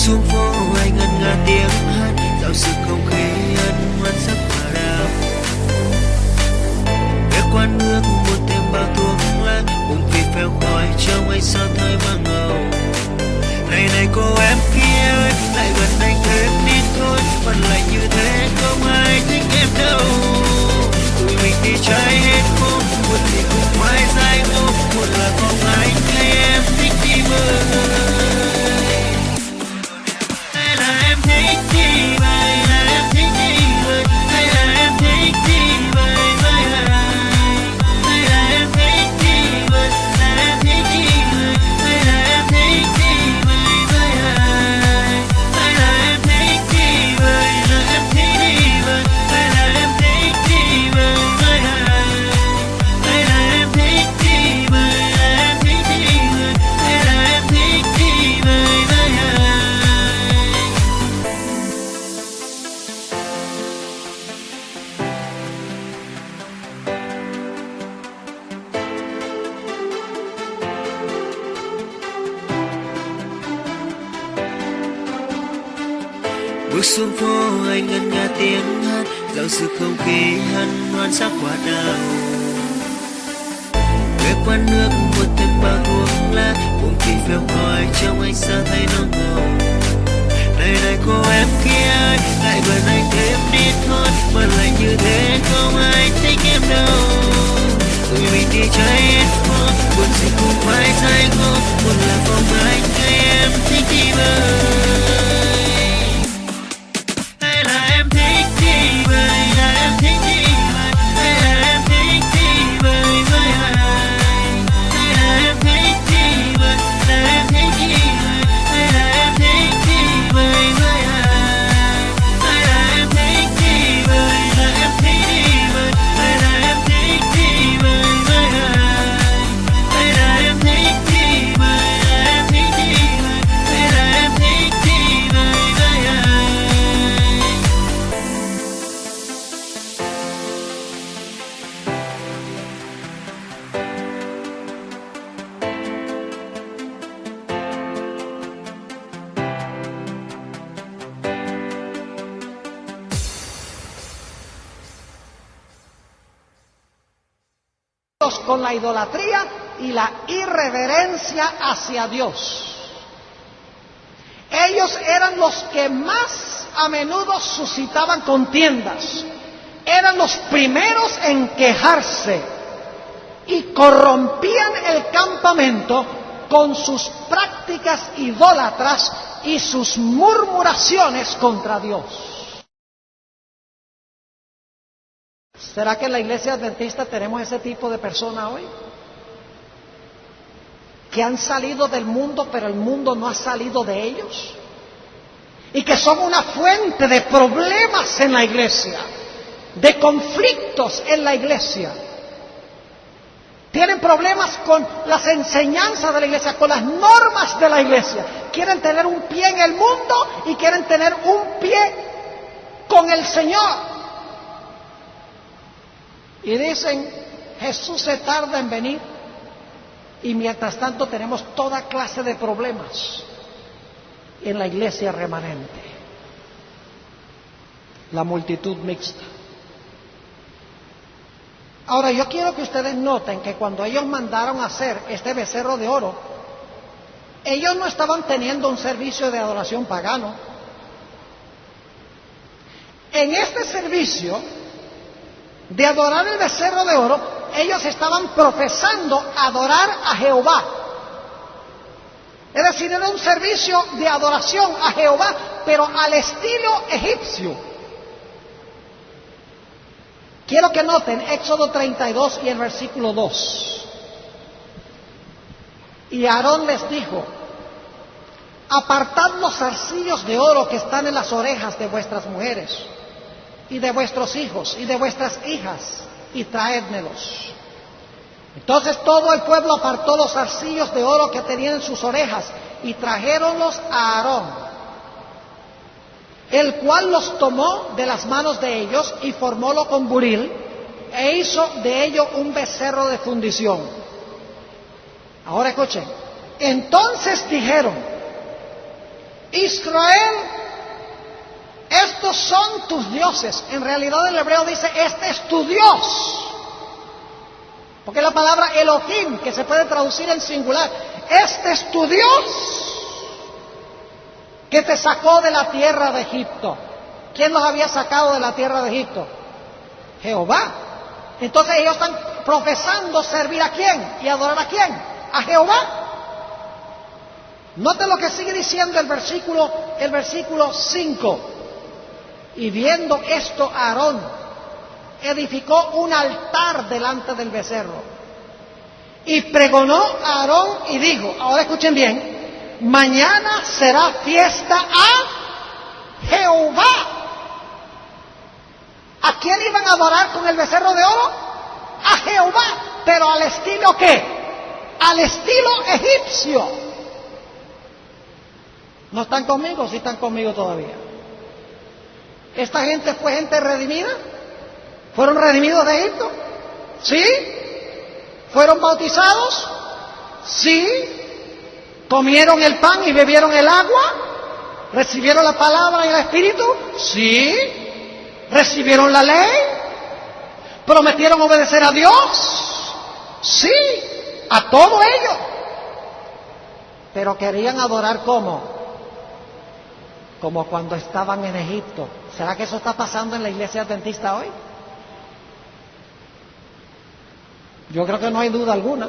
Xuống phố anh ngân nga tiếng hát, dạo sự không khí ân hoan sắc hòa đào. Ghé quán nước mua thêm bao thuốc lá, bụng phì phèo khói trong ánh sao thời mang ngầu. Này này cô em kia ơi, lại gần anh thêm đi thôi, vẫn lại như thế không ai thích em đâu. Tụi mình đi trái hết khô, buồn thì cùng mãi dài ngô, buồn là không ai thấy em thích đi mơ. Bước xuống phố anh ngân nga tiếng hát, dạo sự không khí hân hoan sắc quả đào. Ghé quán nước mua thêm bao thuốc lá, bụng thì phèo khói trong ánh sao thấy nó ngầu. Này này cô em kia ơi, lại gần anh thêm đi thôi, mà lại như thế không ai thích em đâu. Tụi mình đi trái hết phố, buồn gì cùng mãi dài ngô, buồn là không ai thấy em thích đi bơi. Con la idolatría y la irreverencia hacia Dios. Ellos eran los que más a menudo suscitaban contiendas, eran los primeros en quejarse y corrompían el campamento con sus prácticas idólatras y sus murmuraciones contra Dios. ¿Será que en la iglesia adventista tenemos ese tipo de personas hoy? Que han salido del mundo, pero el mundo no ha salido de ellos. Y que son una fuente de problemas en la iglesia, de conflictos en la iglesia. Tienen problemas con las enseñanzas de la iglesia, con las normas de la iglesia. Quieren tener un pie en el mundo y quieren tener un pie con el Señor. Y dicen, Jesús se tarda en venir. Y mientras tanto tenemos toda clase de problemas en la iglesia remanente. La multitud mixta. Ahora yo quiero que ustedes noten que cuando ellos mandaron a hacer este becerro de oro, ellos no estaban teniendo un servicio de adoración pagano. En este servicio de adorar el becerro de oro, ellos estaban profesando adorar a Jehová. Es decir, era un servicio de adoración a Jehová, pero al estilo egipcio. Quiero que noten Éxodo 32 y el versículo 2. Y Aarón les dijo, apartad los zarcillos de oro que están en las orejas de vuestras mujeres, y de vuestros hijos, y de vuestras hijas, y traédmelos. Entonces todo el pueblo apartó los zarcillos de oro que tenían en sus orejas, y trajéronlos a Aarón, el cual los tomó de las manos de ellos y formólo con buril e hizo de ello un becerro de fundición. Ahora escuchen. Entonces dijeron, Israel, estos son tus dioses. En realidad el hebreo dice, este es tu Dios. Porque la palabra Elohim, que se puede traducir en singular, este es tu Dios que te sacó de la tierra de Egipto. ¿Quién los había sacado de la tierra de Egipto? Jehová. Entonces ellos están profesando servir a quién y adorar a quién, a Jehová. Noten lo que sigue diciendo el versículo 5. Y viendo esto, Aarón edificó un altar delante del becerro y pregonó a Aarón y dijo, ahora escuchen bien, mañana será fiesta a Jehová. ¿A quién iban a adorar con el becerro de oro? A Jehová. ¿Pero al estilo qué? Al estilo egipcio. ¿No están conmigo? Sí están conmigo todavía. ¿Esta gente fue gente redimida? ¿Fueron redimidos de Egipto? ¿Sí? ¿Fueron bautizados? ¿Sí? ¿Comieron el pan y bebieron el agua? ¿Recibieron la palabra y el Espíritu? Sí. ¿Recibieron la ley? ¿Prometieron obedecer a Dios? Sí. A todo ello. Pero querían adorar ¿cómo? Como cuando estaban en Egipto. ¿Será que eso está pasando en la iglesia adventista hoy? Yo creo que no hay duda alguna.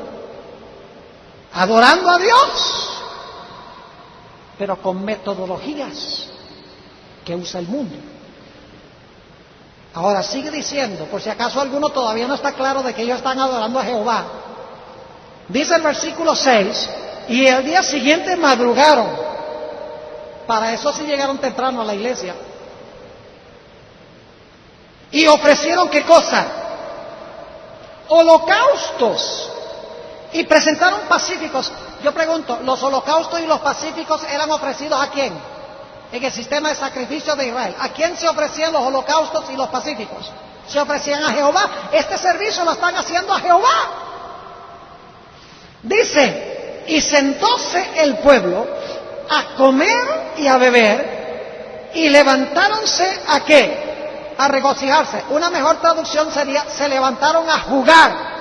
Adorando a Dios, pero con metodologías que usa el mundo. Ahora sigue diciendo, por si acaso alguno todavía no está claro de que ellos están adorando a Jehová. Dice el versículo 6, y el día siguiente madrugaron. Para eso sí llegaron temprano a la iglesia. Y ofrecieron ¿qué cosa? Holocaustos. Y presentaron pacíficos. Yo pregunto, ¿los holocaustos y los pacíficos eran ofrecidos a quién? En el sistema de sacrificio de Israel. ¿A quién se ofrecían los holocaustos y los pacíficos? Se ofrecían a Jehová. Este servicio lo están haciendo a Jehová. Dice, y sentóse el pueblo a comer y a beber, y levantáronse ¿a qué? A regocijarse. Una mejor traducción sería, se levantaron a jugar.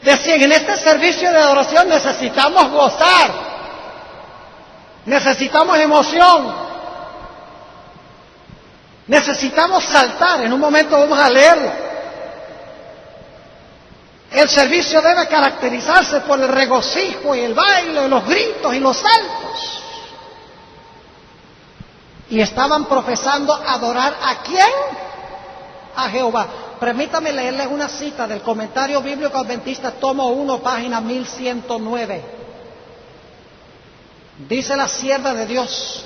Decían, en este servicio de adoración necesitamos gozar, necesitamos emoción, necesitamos saltar. En un momento vamos a leerlo. El servicio debe caracterizarse por el regocijo y el baile, los gritos y los saltos. Y estaban profesando adorar ¿a quién? A Jehová. Permítame leerles una cita del Comentario Bíblico Adventista, tomo 1, página 1109. Dice la sierva de Dios,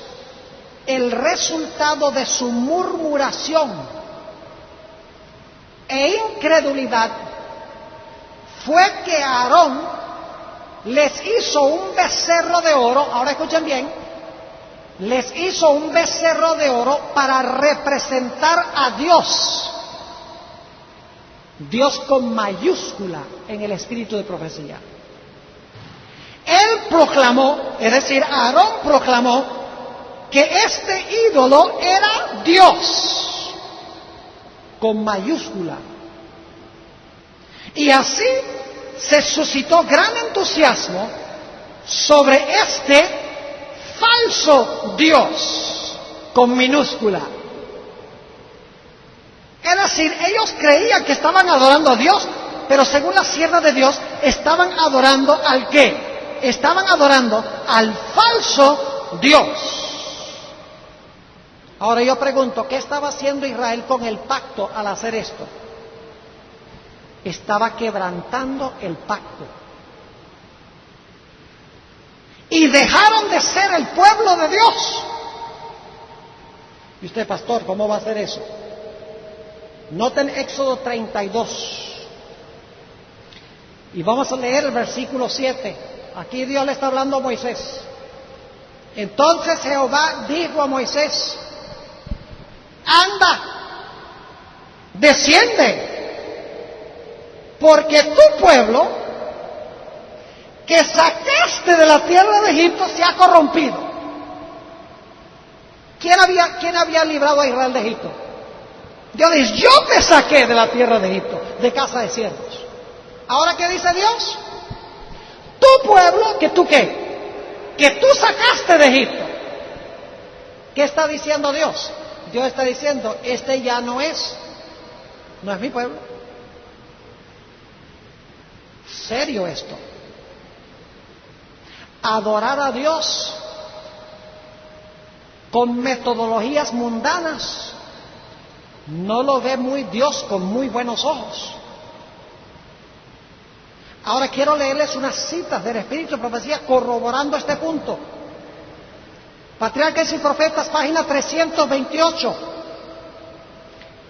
el resultado de su murmuración e incredulidad fue que Aarón les hizo un becerro de oro. Ahora escuchen bien, les hizo un becerro de oro para representar a Dios. Dios con mayúscula en el espíritu de profecía. Él proclamó, es decir, Aarón proclamó que este ídolo era Dios con mayúscula. Y así se suscitó gran entusiasmo sobre este falso Dios con minúscula. Es decir, ellos creían que estaban adorando a Dios, pero según la sierva de Dios, estaban adorando ¿al qué? Estaban adorando al falso Dios. Ahora yo pregunto, ¿qué estaba haciendo Israel con el pacto al hacer esto? Estaba quebrantando el pacto. Y dejaron de ser el pueblo de Dios. Y usted, pastor, ¿cómo va a hacer eso? Noten Éxodo 32. Y vamos a leer el versículo 7. Aquí Dios le está hablando a Moisés. Entonces Jehová dijo a Moisés: anda, desciende, porque tu pueblo que sacaste de la tierra de Egipto se ha corrompido. ¿Quién había librado a Israel de Egipto? Dios dice: yo te saqué de la tierra de Egipto, de casa de siervos. Ahora, ¿qué dice Dios? Tu pueblo, que tú qué, que tú sacaste de Egipto. ¿Qué está diciendo Dios? Dios está diciendo: este ya no es mi pueblo. Serio esto. Adorar a Dios con metodologías mundanas no lo ve muy Dios con muy buenos ojos. Ahora quiero leerles unas citas del Espíritu de Profecía corroborando este punto. Patriarcas y Profetas, página 328.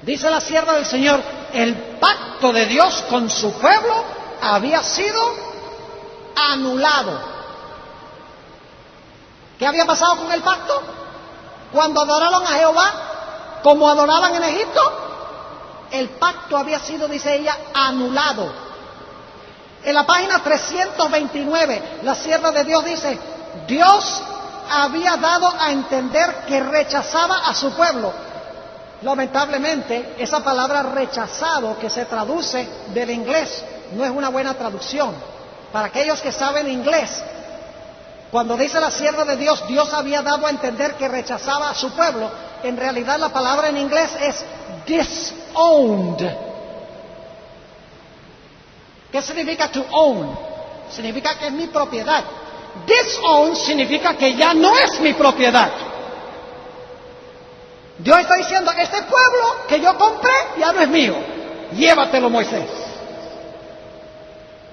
Dice la sierva del Señor: el pacto de Dios con su pueblo había sido anulado. ¿Qué había pasado con el pacto? Cuando adoraron a Jehová como adoraban en Egipto, el pacto había sido, dice ella, anulado. En la página 329, la sierva de Dios dice: Dios había dado a entender que rechazaba a su pueblo. Lamentablemente, esa palabra rechazado, que se traduce del inglés, no es una buena traducción. Para aquellos que saben inglés, cuando dice la sierva de Dios, Dios había dado a entender que rechazaba a su pueblo, en realidad la palabra en inglés es disowned. ¿Qué significa to own? Significa que es mi propiedad. Disown significa que ya no es mi propiedad. Dios está diciendo: este pueblo que yo compré ya no es mío. Llévatelo, Moisés.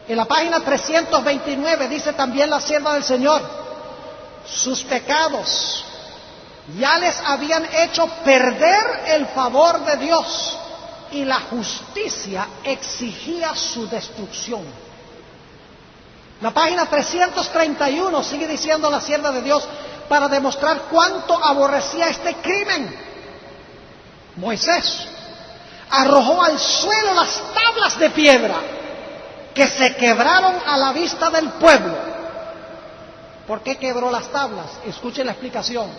En la página 329 dice también la sierva del Señor: sus pecados ya les habían hecho perder el favor de Dios, y la justicia exigía su destrucción. La página 331 sigue diciendo la sierva de Dios, para demostrar cuánto aborrecía este crimen: Moisés arrojó al suelo las tablas de piedra, que se quebraron a la vista del pueblo. ¿Por qué quebró las tablas? Escuchen la explicación.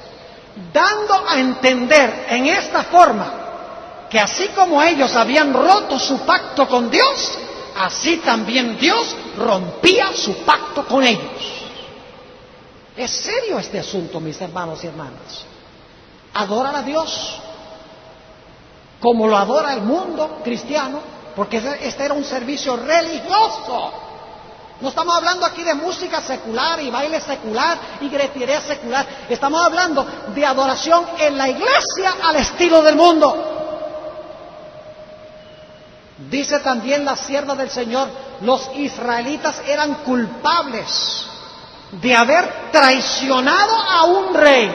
Dando a entender en esta forma que así como ellos habían roto su pacto con Dios, así también Dios rompía su pacto con ellos. Es serio este asunto, mis hermanos y hermanas. Adorar a Dios como lo adora el mundo cristiano, porque este era un servicio religioso. No estamos hablando aquí de música secular y baile secular y gritería secular. Estamos hablando de adoración en la iglesia al estilo del mundo. Dice también la sierva del Señor: los israelitas eran culpables de haber traicionado a un rey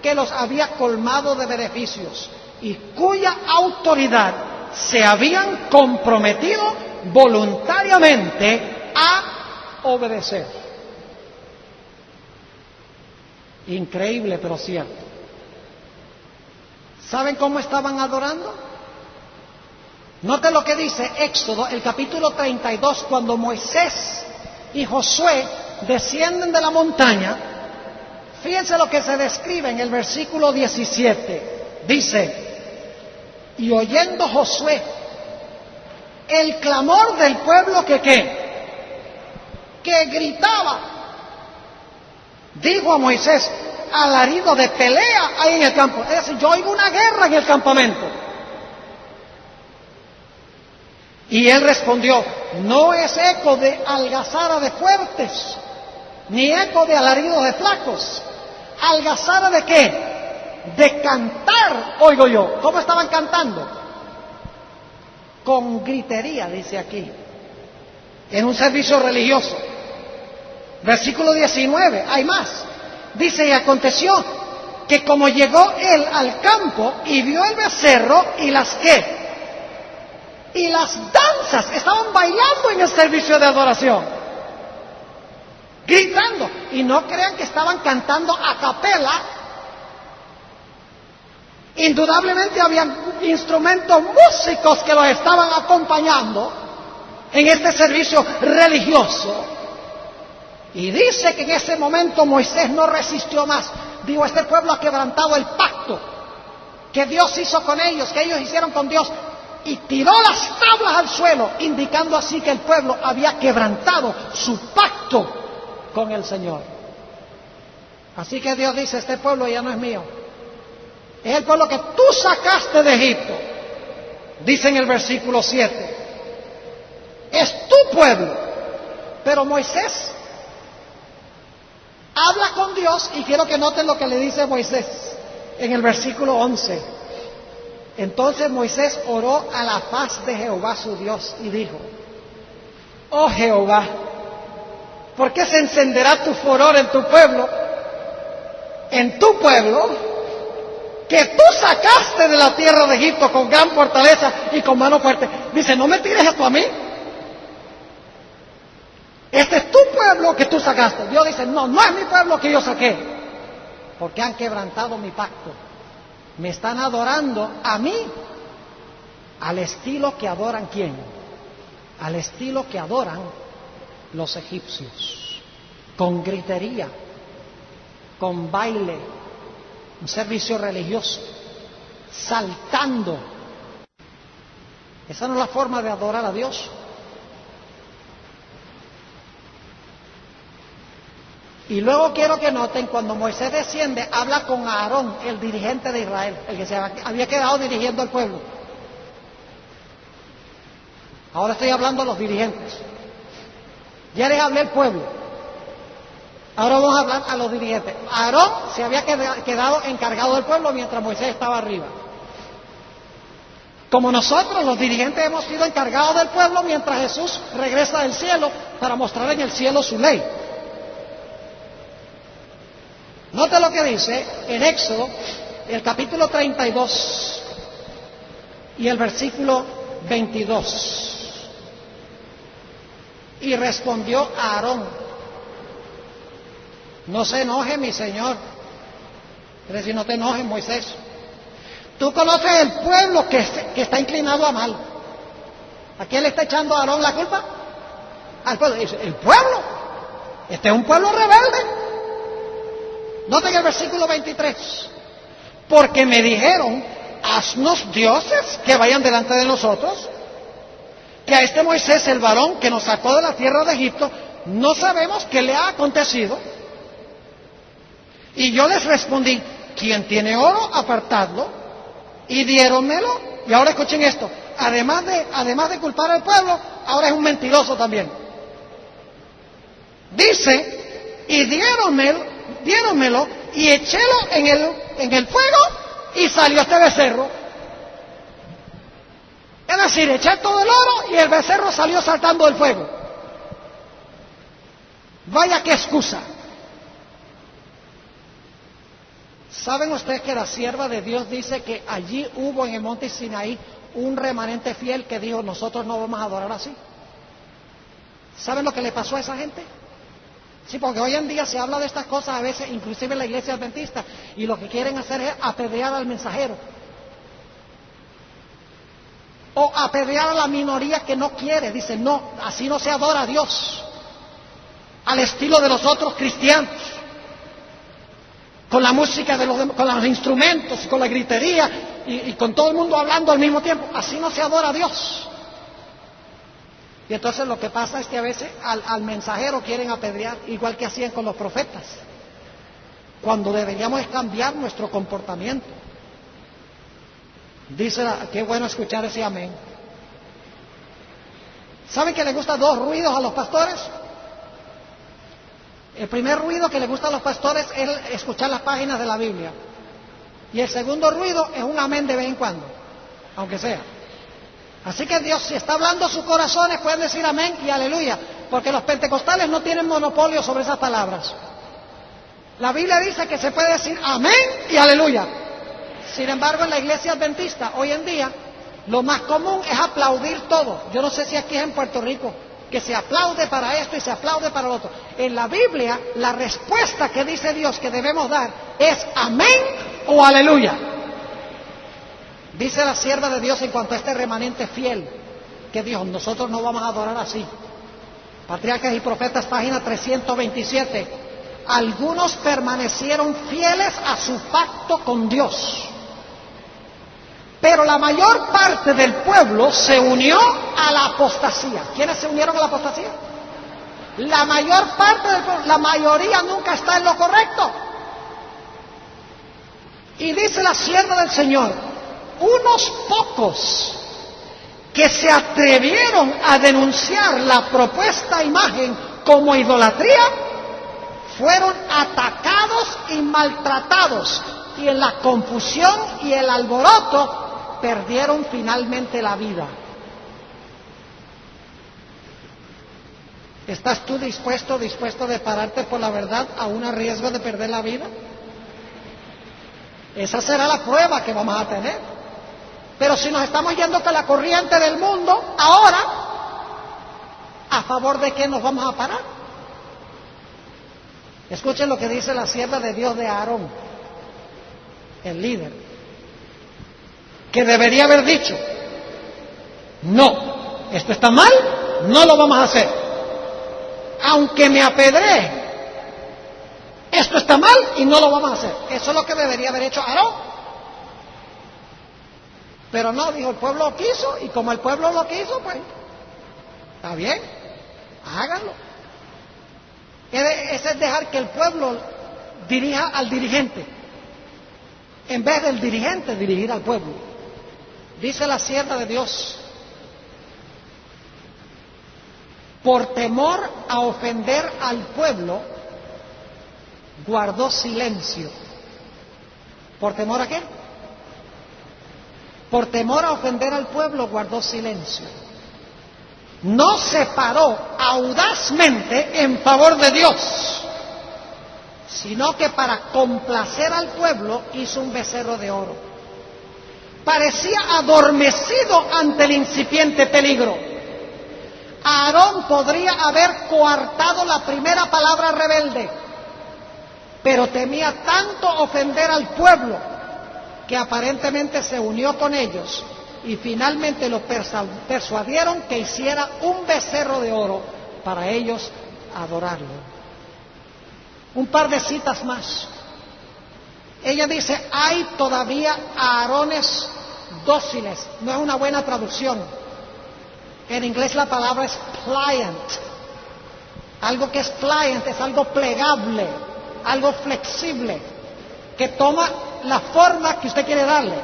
que los había colmado de beneficios y cuya autoridad se habían comprometido voluntariamente a obedecer. Increíble, pero cierto. ¿Saben cómo estaban adorando? Note lo que dice Éxodo, el capítulo 32, cuando Moisés y Josué descienden de la montaña. Fíjense lo que se describe en el versículo 17. Dice: y oyendo Josué el clamor del pueblo que gritaba, dijo a Moisés: alarido de pelea hay en el campo. Es decir, yo oigo una guerra en el campamento. Y él respondió: no es eco de algazara de fuertes, ni eco de alarido de flacos. ¿Algazara de qué? De cantar, oigo yo. ¿Cómo estaban cantando? Con gritería, dice aquí, en un servicio religioso. Versículo 19, hay más. Dice: y aconteció que como llegó él al campo y vio el becerro y las y las danzas, estaban bailando en el servicio de adoración, gritando. Y no crean que estaban cantando a capela. Indudablemente habían instrumentos músicos que los estaban acompañando en este servicio religioso. Y dice que en ese momento Moisés no resistió más. Digo, este pueblo ha quebrantado el pacto que Dios hizo con ellos, que ellos hicieron con Dios, y tiró las tablas al suelo, indicando así que el pueblo había quebrantado su pacto con el Señor. Así que Dios dice: este pueblo ya no es mío, es el pueblo que tú sacaste de Egipto. Dice en el versículo 7, es tu pueblo. Pero Moisés habla con Dios, y quiero que noten lo que le dice Moisés en el versículo 11. Entonces Moisés oró a la faz de Jehová su Dios y dijo: oh Jehová, ¿por qué se encenderá tu furor en tu pueblo, que tú sacaste de la tierra de Egipto con gran fortaleza y con mano fuerte? Dice: no me tires esto a mí. Este es tu pueblo que tú sacaste. Dios dice: no, no es mi pueblo que yo saqué, porque han quebrantado mi pacto. Me están adorando a mí al estilo que adoran ¿quién? Al estilo que adoran los egipcios, con gritería, con baile, un servicio religioso, saltando. Esa no es la forma de adorar a Dios. Y luego quiero que noten, cuando Moisés desciende, habla con Aarón, el dirigente de Israel, el que se había quedado dirigiendo al pueblo. Ahora estoy hablando a los dirigentes. Ya les hablé al pueblo. Ahora vamos a hablar a los dirigentes. Aarón se había quedado encargado del pueblo mientras Moisés estaba arriba. Como nosotros, los dirigentes, hemos sido encargados del pueblo mientras Jesús regresa del cielo para mostrar en el cielo su ley. Note lo que dice en Éxodo, el capítulo 32 y el versículo 22. Y respondió Aarón: no se enoje mi señor. Es decir, no te enojes, Moisés. Tú conoces el pueblo que está inclinado a mal. ¿A quién le está echando a Aarón la culpa? Al pueblo. Dice: el pueblo. Este es un pueblo rebelde. Noten el versículo 23. Porque me dijeron: haznos dioses que vayan delante de nosotros, que a este Moisés, el varón que nos sacó de la tierra de Egipto, no sabemos qué le ha acontecido. Y yo les respondí: quien tiene oro, apartadlo. Y diéronmelo. Y ahora escuchen esto: además de culpar al pueblo, ahora es un mentiroso también. Dice: y diéronmelo y echélo en el fuego, y salió este becerro. Es decir, eché todo el oro y el becerro salió saltando del fuego. Vaya qué excusa. ¿Saben ustedes que la sierva de Dios dice que allí hubo en el monte Sinaí un remanente fiel que dijo: nosotros no vamos a adorar así? ¿Saben lo que le pasó a esa gente? Sí, porque hoy en día se habla de estas cosas a veces, inclusive en la iglesia adventista, y lo que quieren hacer es apedrear al mensajero. O apedrear a la minoría que no quiere. Dicen, no, así no se adora a Dios. Al estilo de los otros cristianos. Con la música, con los instrumentos, con la gritería, y con todo el mundo hablando al mismo tiempo. Así no se adora a Dios. Y entonces lo que pasa es que a veces al mensajero quieren apedrear, igual que hacían con los profetas. Cuando deberíamos cambiar nuestro comportamiento. Dice, qué bueno escuchar ese amén. ¿Saben que le gustan dos ruidos a los pastores? El primer ruido que le gusta a los pastores es escuchar las páginas de la Biblia. Y el segundo ruido es un amén de vez en cuando, aunque sea. Así que Dios, si está hablando a sus corazones, pueden decir amén y aleluya, porque los pentecostales no tienen monopolio sobre esas palabras. La Biblia dice que se puede decir amén y aleluya. Sin embargo, en la iglesia adventista, hoy en día, lo más común es aplaudir todo. Yo no sé si aquí es en Puerto Rico, que se aplaude para esto y se aplaude para lo otro. En la Biblia, la respuesta que dice Dios que debemos dar es amén o aleluya. Dice la sierva de Dios en cuanto a este remanente fiel, que dijo, nosotros no vamos a adorar así. Patriarcas y Profetas, página 327. Algunos permanecieron fieles a su pacto con Dios. Pero la mayor parte del pueblo se unió a la apostasía. ¿Quiénes se unieron a la apostasía? La mayor parte del pueblo, la mayoría nunca está en lo correcto. Y dice la sierva del Señor, unos pocos que se atrevieron a denunciar la propuesta imagen como idolatría, fueron atacados y maltratados, y en la confusión y el alboroto perdieron finalmente la vida. ¿Estás tú dispuesto de pararte por la verdad a un riesgo de perder la vida? Esa será la prueba que vamos a tener. Pero si nos estamos yendo con la corriente del mundo, ahora, ¿a favor de qué nos vamos a parar? Escuchen lo que dice la sierva de Dios de Aarón, el líder, que debería haber dicho, no, esto está mal, no lo vamos a hacer. Aunque me apedree, esto está mal y no lo vamos a hacer. Eso es lo que debería haber hecho Aarón. Pero no, dijo, el pueblo lo quiso, y como el pueblo lo quiso, pues, está bien, háganlo. Ese es dejar que el pueblo dirija al dirigente, en vez del dirigente dirigir al pueblo. Dice la sierva de Dios, por temor a ofender al pueblo, guardó silencio. ¿Por temor a qué? Por temor a ofender al pueblo, guardó silencio. No se paró audazmente en favor de Dios, sino que para complacer al pueblo hizo un becerro de oro. Parecía adormecido ante el incipiente peligro. Aarón podría haber coartado la primera palabra rebelde, pero temía tanto ofender al pueblo que aparentemente se unió con ellos y finalmente lo persuadieron que hiciera un becerro de oro para ellos adorarlo. Un par de citas más. Ella dice, hay todavía Aarones dóciles. No es una buena traducción. En inglés la palabra es pliant. Algo que es pliant es algo plegable, algo flexible, que toma la forma que usted quiere darle.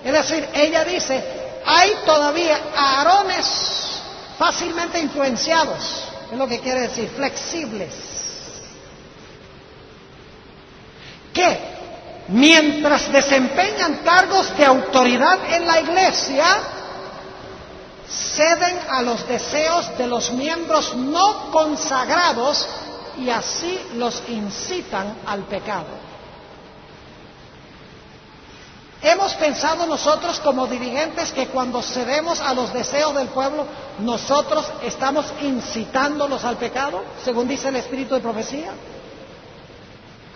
Es decir, ella dice, hay todavía Aarones fácilmente influenciados, es lo que quiere decir, flexibles, que mientras desempeñan cargos de autoridad en la iglesia, ceden a los deseos de los miembros no consagrados y así los incitan al pecado. Hemos pensado nosotros como dirigentes que cuando cedemos a los deseos del pueblo, nosotros estamos incitándolos al pecado, según dice el Espíritu de Profecía.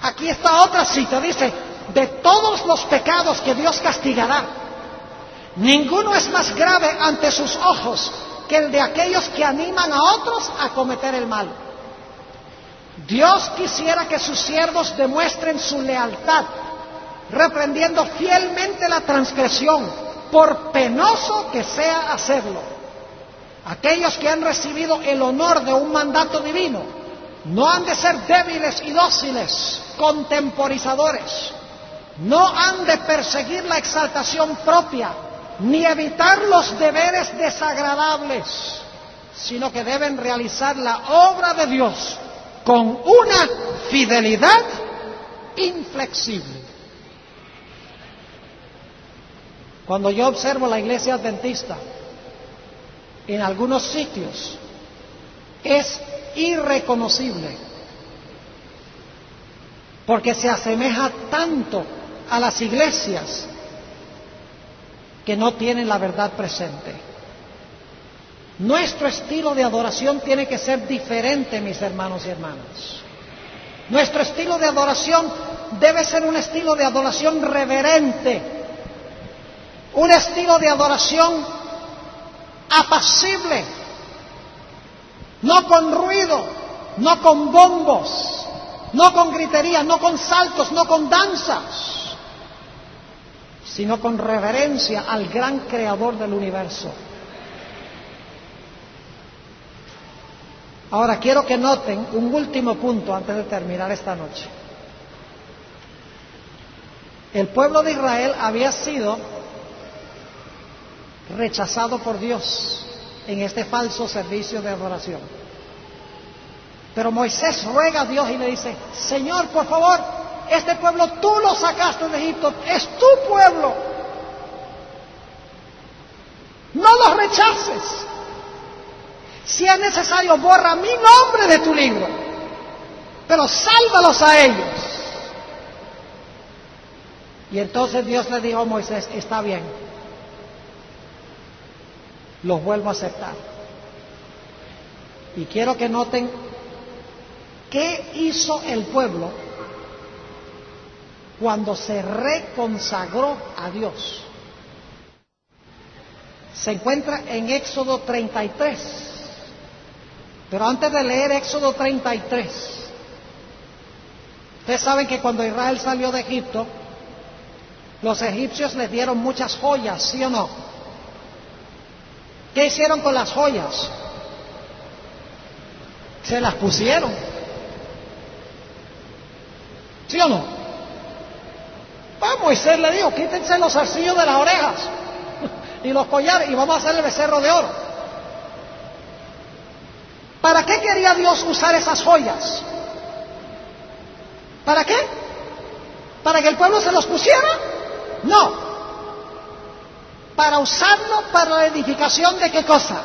Aquí está otra cita, dice, de todos los pecados que Dios castigará, ninguno es más grave ante sus ojos que el de aquellos que animan a otros a cometer el mal. Dios quisiera que sus siervos demuestren su lealtad, reprendiendo fielmente la transgresión, por penoso que sea hacerlo. Aquellos que han recibido el honor de un mandato divino no han de ser débiles y dóciles, contemporizadores. No han de perseguir la exaltación propia, ni evitar los deberes desagradables, sino que deben realizar la obra de Dios con una fidelidad inflexible. Cuando yo observo la iglesia adventista en algunos sitios, es irreconocible, porque se asemeja tanto a las iglesias que no tienen la verdad presente. Nuestro estilo de adoración tiene que ser diferente, mis hermanos y hermanas. Nuestro estilo de adoración debe ser un estilo de adoración reverente, un estilo de adoración apacible, no con ruido, no con bombos, no con gritería, no con saltos, no con danzas, sino con reverencia al gran creador del universo. Ahora quiero que noten un último punto antes de terminar esta noche. El pueblo de Israel había sido rechazado por Dios en este falso servicio de adoración. Pero Moisés ruega a Dios y le dice: Señor, por favor, este pueblo tú lo sacaste de Egipto, es tu pueblo, no los rechaces. Si es necesario, borra mi nombre de tu libro, pero sálvalos a ellos. Y entonces Dios le dijo a Moisés: está bien, los vuelvo a aceptar. Y quiero que noten qué hizo el pueblo cuando se reconsagró a Dios. Se encuentra en Éxodo 33. Pero antes de leer Éxodo 33, ustedes saben que cuando Israel salió de Egipto, los egipcios les dieron muchas joyas, ¿sí o no? ¿Qué hicieron con las joyas? Se las pusieron. ¿Sí o no? Moisés le dijo: quítense los zarcillos de las orejas y los collares y vamos a hacer el becerro de oro. ¿Para qué quería Dios usar esas joyas? ¿Para qué? ¿Para que el pueblo se los pusiera? No. Para usarlo para la edificación de ¿qué cosa?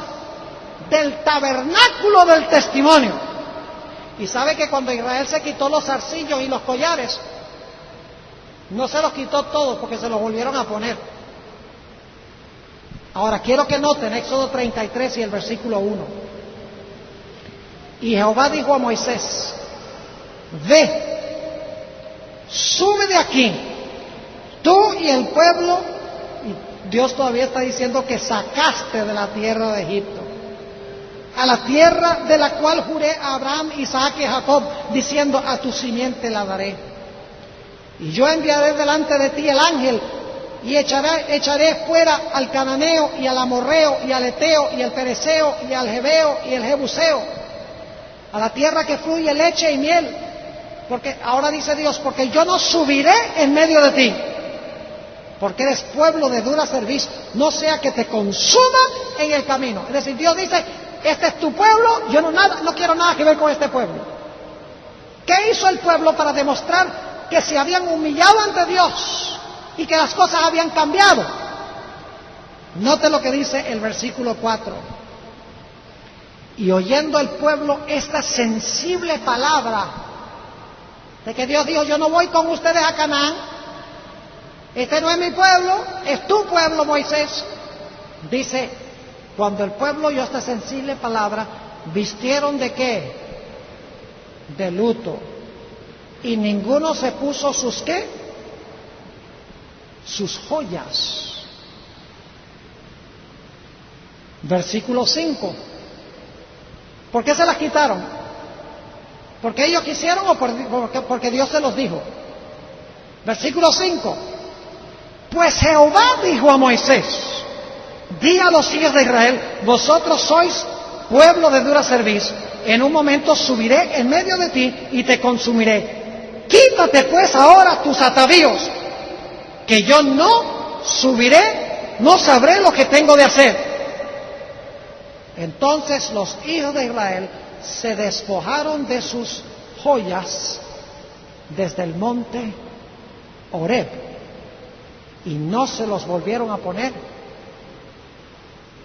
Del tabernáculo del testimonio. Y sabe que cuando Israel se quitó los zarcillos y los collares, no se los quitó todos porque se los volvieron a poner. Ahora quiero que noten Éxodo 33 y el versículo 1. Y Jehová dijo a Moisés: ve, sube de aquí, tú y el pueblo. Y Dios todavía está diciendo que sacaste de la tierra de Egipto, a la tierra de la cual juré a Abraham, Isaac y Jacob, diciendo: a tu simiente la daré. Y yo enviaré delante de ti el ángel, y echaré fuera al cananeo, y al amorreo, y al eteo, y al pereceo, y al jebeo, y al jebuseo, a la tierra que fluye leche y miel. Porque ahora dice Dios: porque yo no subiré en medio de ti, porque eres pueblo de dura cerviz, no sea que te consuma en el camino. Es decir, Dios dice: este es tu pueblo, yo no quiero nada que ver con este pueblo. ¿Qué hizo el pueblo para demostrar que se habían humillado ante Dios y que las cosas habían cambiado? Note lo que dice el versículo 4. Y oyendo el pueblo esta sensible palabra de que Dios dijo: yo no voy con ustedes a Canaán, Este no es mi pueblo, es tu pueblo, Moisés. Dice, cuando el pueblo oyó esta sensible palabra, vistieron ¿de qué? De luto. Y ninguno se puso sus ¿qué? Sus joyas. Versículo 5. ¿Por qué se las quitaron? ¿Porque ellos quisieron o porque Dios se los dijo? Versículo 5. Pues Jehová dijo a Moisés, di a los hijos de Israel, vosotros sois pueblo de dura cerviz, en un momento subiré en medio de ti y te consumiré. Quítate pues ahora tus atavíos, que yo no subiré, no sabré lo que tengo de hacer. Entonces los hijos de Israel se despojaron de sus joyas desde el monte Horeb y no se los volvieron a poner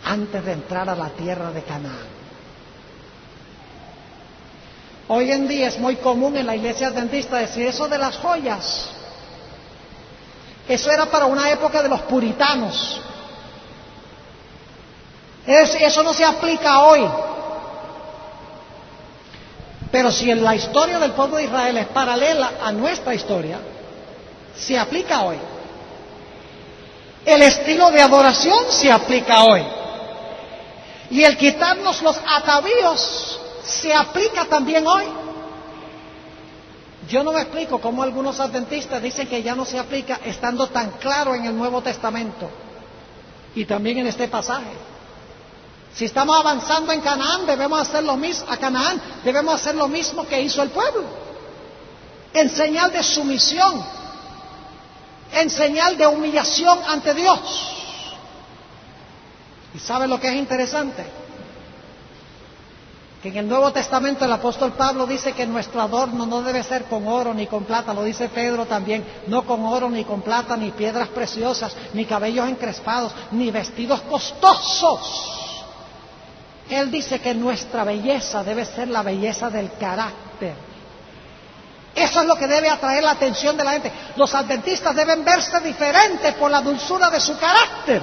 antes de entrar a la tierra de Canaán. Hoy en día es muy común en la iglesia adventista decir eso de las joyas. Eso era para una época de los puritanos. Eso no se aplica hoy. Pero si en la historia del pueblo de Israel es paralela a nuestra historia, se aplica hoy. El estilo de adoración se aplica hoy. Y el quitarnos los atavíos se aplica también hoy. Yo no me explico cómo algunos adventistas dicen que ya no se aplica estando tan claro en el Nuevo Testamento y también en este pasaje. Si estamos avanzando en Canaán, debemos hacer lo mismo que hizo el pueblo, en señal de sumisión, en señal de humillación ante Dios. ¿Y sabe lo que es interesante? Que en el Nuevo Testamento el apóstol Pablo dice que nuestro adorno no debe ser con oro ni con plata, lo dice Pedro también, no con oro ni con plata, ni piedras preciosas, ni cabellos encrespados, ni vestidos costosos. Él dice que nuestra belleza debe ser la belleza del carácter. Eso es lo que debe atraer la atención de la gente. Los adventistas deben verse diferentes por la dulzura de su carácter,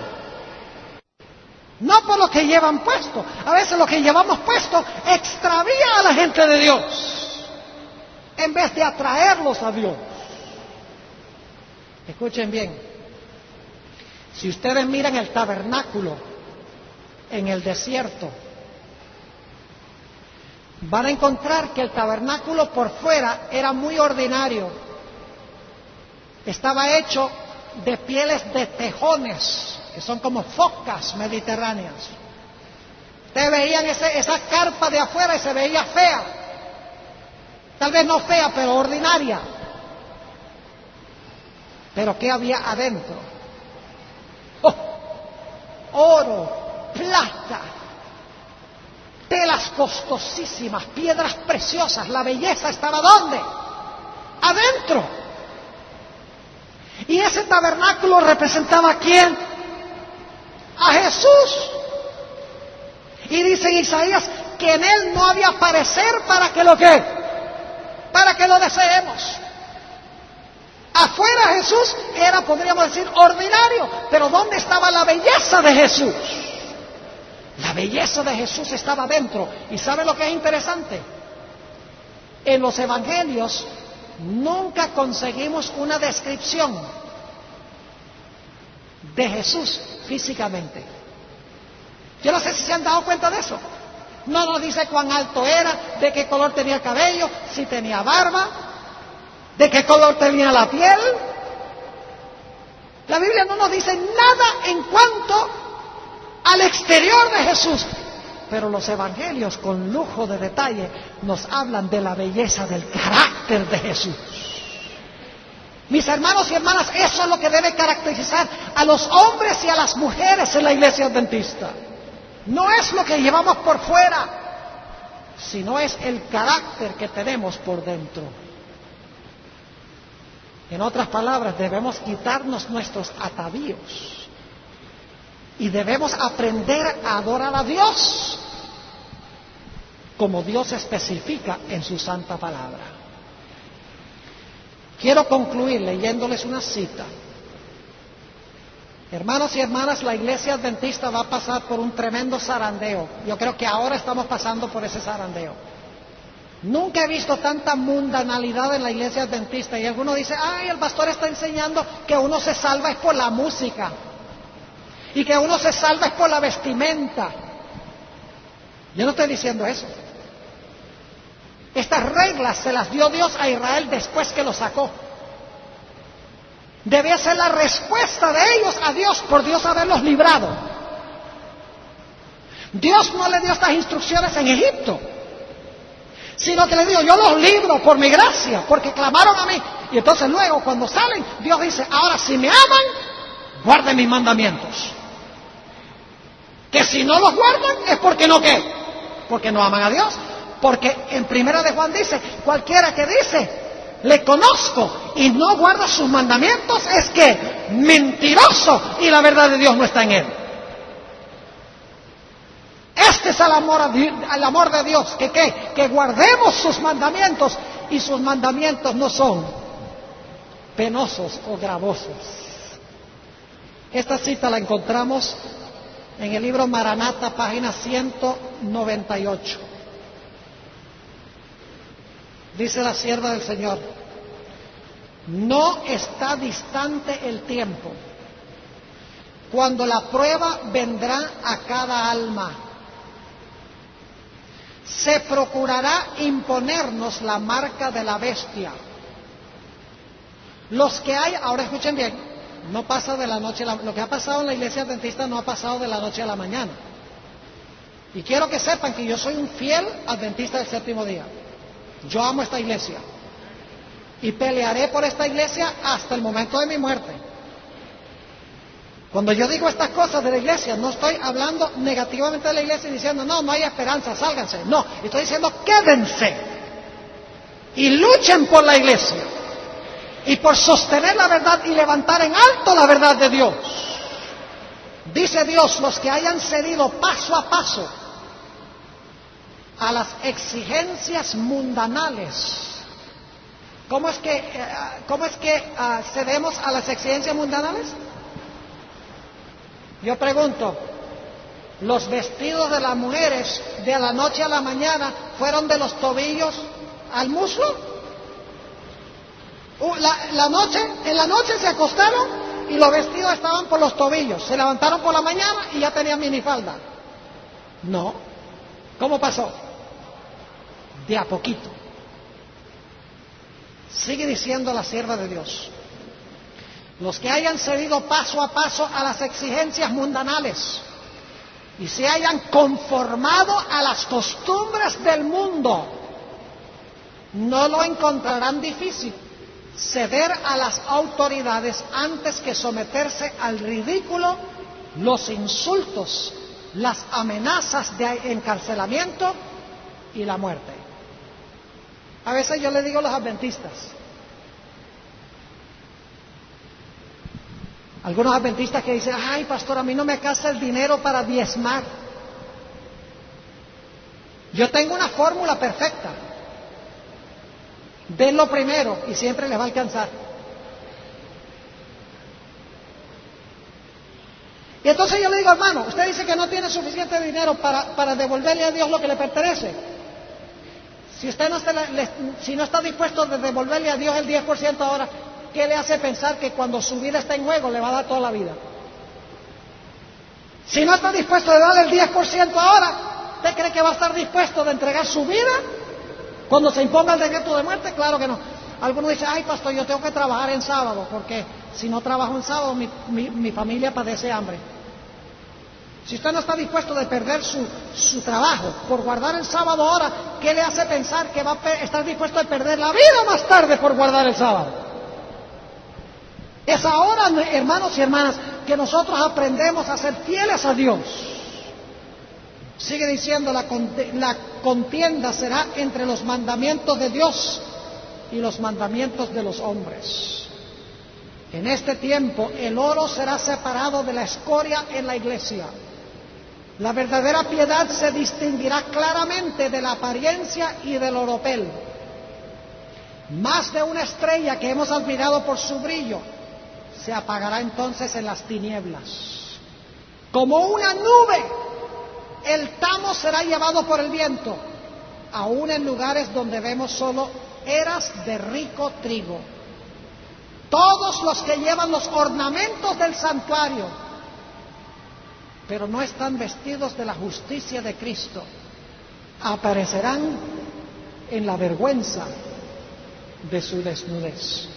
no por lo que llevan puesto. A veces lo que llevamos puesto extravía a la gente de Dios en vez de atraerlos a Dios. Escuchen bien, si ustedes miran el tabernáculo en el desierto, van a encontrar que el tabernáculo por fuera era muy ordinario. Estaba hecho de pieles de tejones, que son como focas mediterráneas. Ustedes veían esa carpa de afuera y se veía fea. Tal vez no fea, pero ordinaria. Pero ¿qué había adentro? ¡Oh! Oro, plata, telas costosísimas, piedras preciosas. La belleza estaba ¿dónde? Adentro. Y ese tabernáculo representaba ¿a quién? A Jesús. Y dice Isaías que en él no había parecer para que lo que, para que lo deseemos. Afuera Jesús era, podríamos decir, ordinario, pero ¿dónde estaba la belleza de Jesús? La belleza de Jesús estaba dentro. ¿Y sabe lo que es interesante? En los evangelios nunca conseguimos una descripción de Jesús físicamente. Yo no sé si se han dado cuenta de eso. No nos dice cuán alto era, de qué color tenía el cabello, si tenía barba, de qué color tenía la piel. La Biblia no nos dice nada en cuanto al exterior de Jesús, pero los evangelios con lujo de detalle nos hablan de la belleza del carácter de Jesús. Mis hermanos y hermanas, eso es lo que debe caracterizar a los hombres y a las mujeres en la iglesia adventista. No es lo que llevamos por fuera, sino es el carácter que tenemos por dentro. En otras palabras, debemos quitarnos nuestros atavíos y debemos aprender a adorar a Dios como Dios especifica en su santa palabra. Quiero concluir leyéndoles una cita Hermanos y hermanas, la iglesia adventista va a pasar por un tremendo zarandeo. Yo creo que ahora estamos pasando por ese zarandeo. Nunca he visto tanta mundanalidad en la iglesia adventista. Y alguno dice, ay, el pastor está enseñando que uno se salva es por la música. Y que uno se salva es por la vestimenta. Yo no estoy diciendo eso. Estas reglas se las dio Dios a Israel después que lo sacó. Debía ser la respuesta de ellos a Dios por Dios haberlos librado. Dios no le dio estas instrucciones en Egipto, sino que le dijo, yo los libro por mi gracia, porque clamaron a mí. Y entonces luego cuando salen, Dios dice, ahora si me aman, guarden mis mandamientos. Que si no los guardan es porque no ¿qué? Porque no aman a Dios. Porque en Primera de Juan dice, cualquiera que dice, le conozco y no guarda sus mandamientos, es que mentiroso y la verdad de Dios no está en él. Este es el amor de Dios, que guardemos sus mandamientos, y sus mandamientos no son penosos o gravosos. Esta cita la encontramos en el libro Maranata, página 198. Dice la sierva del Señor, no está distante el tiempo cuando la prueba vendrá a cada alma. Se procurará imponernos la marca de la bestia. Los que hay, ahora escuchen bien, no pasa de la noche a la mañana. Lo que ha pasado en la iglesia adventista no ha pasado de la noche a la mañana. Y quiero que sepan que yo soy un fiel adventista del séptimo día. Yo amo esta iglesia y pelearé por esta iglesia hasta el momento de mi muerte. Cuando yo digo estas cosas de la iglesia, no estoy hablando negativamente de la iglesia y diciendo, no hay esperanza, sálganse. No, estoy diciendo, quédense y luchen por la iglesia y por sostener la verdad y levantar en alto la verdad de Dios. Dice Dios, los que hayan cedido paso a paso a las exigencias mundanales. ¿Cómo es que cedemos a las exigencias mundanales? Yo pregunto, ¿los vestidos de las mujeres de la noche a la mañana fueron de los tobillos al muslo? En la noche se acostaron y los vestidos estaban por los tobillos. Se levantaron por la mañana y ya tenían minifalda. No. ¿Cómo pasó? De a poquito. Sigue diciendo la sierva de Dios, los que hayan cedido paso a paso a las exigencias mundanales y se hayan conformado a las costumbres del mundo, no lo encontrarán difícil ceder a las autoridades antes que someterse al ridículo, los insultos, las amenazas de encarcelamiento y la muerte. A veces yo le digo a los adventistas, algunos adventistas que dicen, ay pastor, a mí no me alcanza el dinero para diezmar. Yo tengo una fórmula perfecta. Denlo primero y siempre les va a alcanzar. Y entonces yo le digo, hermano, usted dice que no tiene suficiente dinero para devolverle a Dios lo que le pertenece. Si usted no está dispuesto a devolverle a Dios el 10% ahora, ¿qué le hace pensar que cuando su vida está en juego le va a dar toda la vida? Si no está dispuesto a darle el 10% ahora, ¿usted cree que va a estar dispuesto de entregar su vida cuando se imponga el decreto de muerte? Claro que no. Algunos dicen, ay pastor, yo tengo que trabajar en sábado, porque si no trabajo en sábado mi familia padece hambre. Si usted no está dispuesto de perder su trabajo por guardar el sábado ahora, ¿qué le hace pensar que va a estar dispuesto a perder la vida más tarde por guardar el sábado? Es ahora, hermanos y hermanas, que nosotros aprendemos a ser fieles a Dios. Sigue diciendo, la contienda será entre los mandamientos de Dios y los mandamientos de los hombres. En este tiempo el oro será separado de la escoria en la iglesia. La verdadera piedad se distinguirá claramente de la apariencia y del oropel. Más de una estrella que hemos admirado por su brillo se apagará entonces en las tinieblas. Como una nube, el tamo será llevado por el viento, aún en lugares donde vemos solo eras de rico trigo. Todos los que llevan los ornamentos del santuario, pero no están vestidos de la justicia de Cristo, aparecerán en la vergüenza de su desnudez.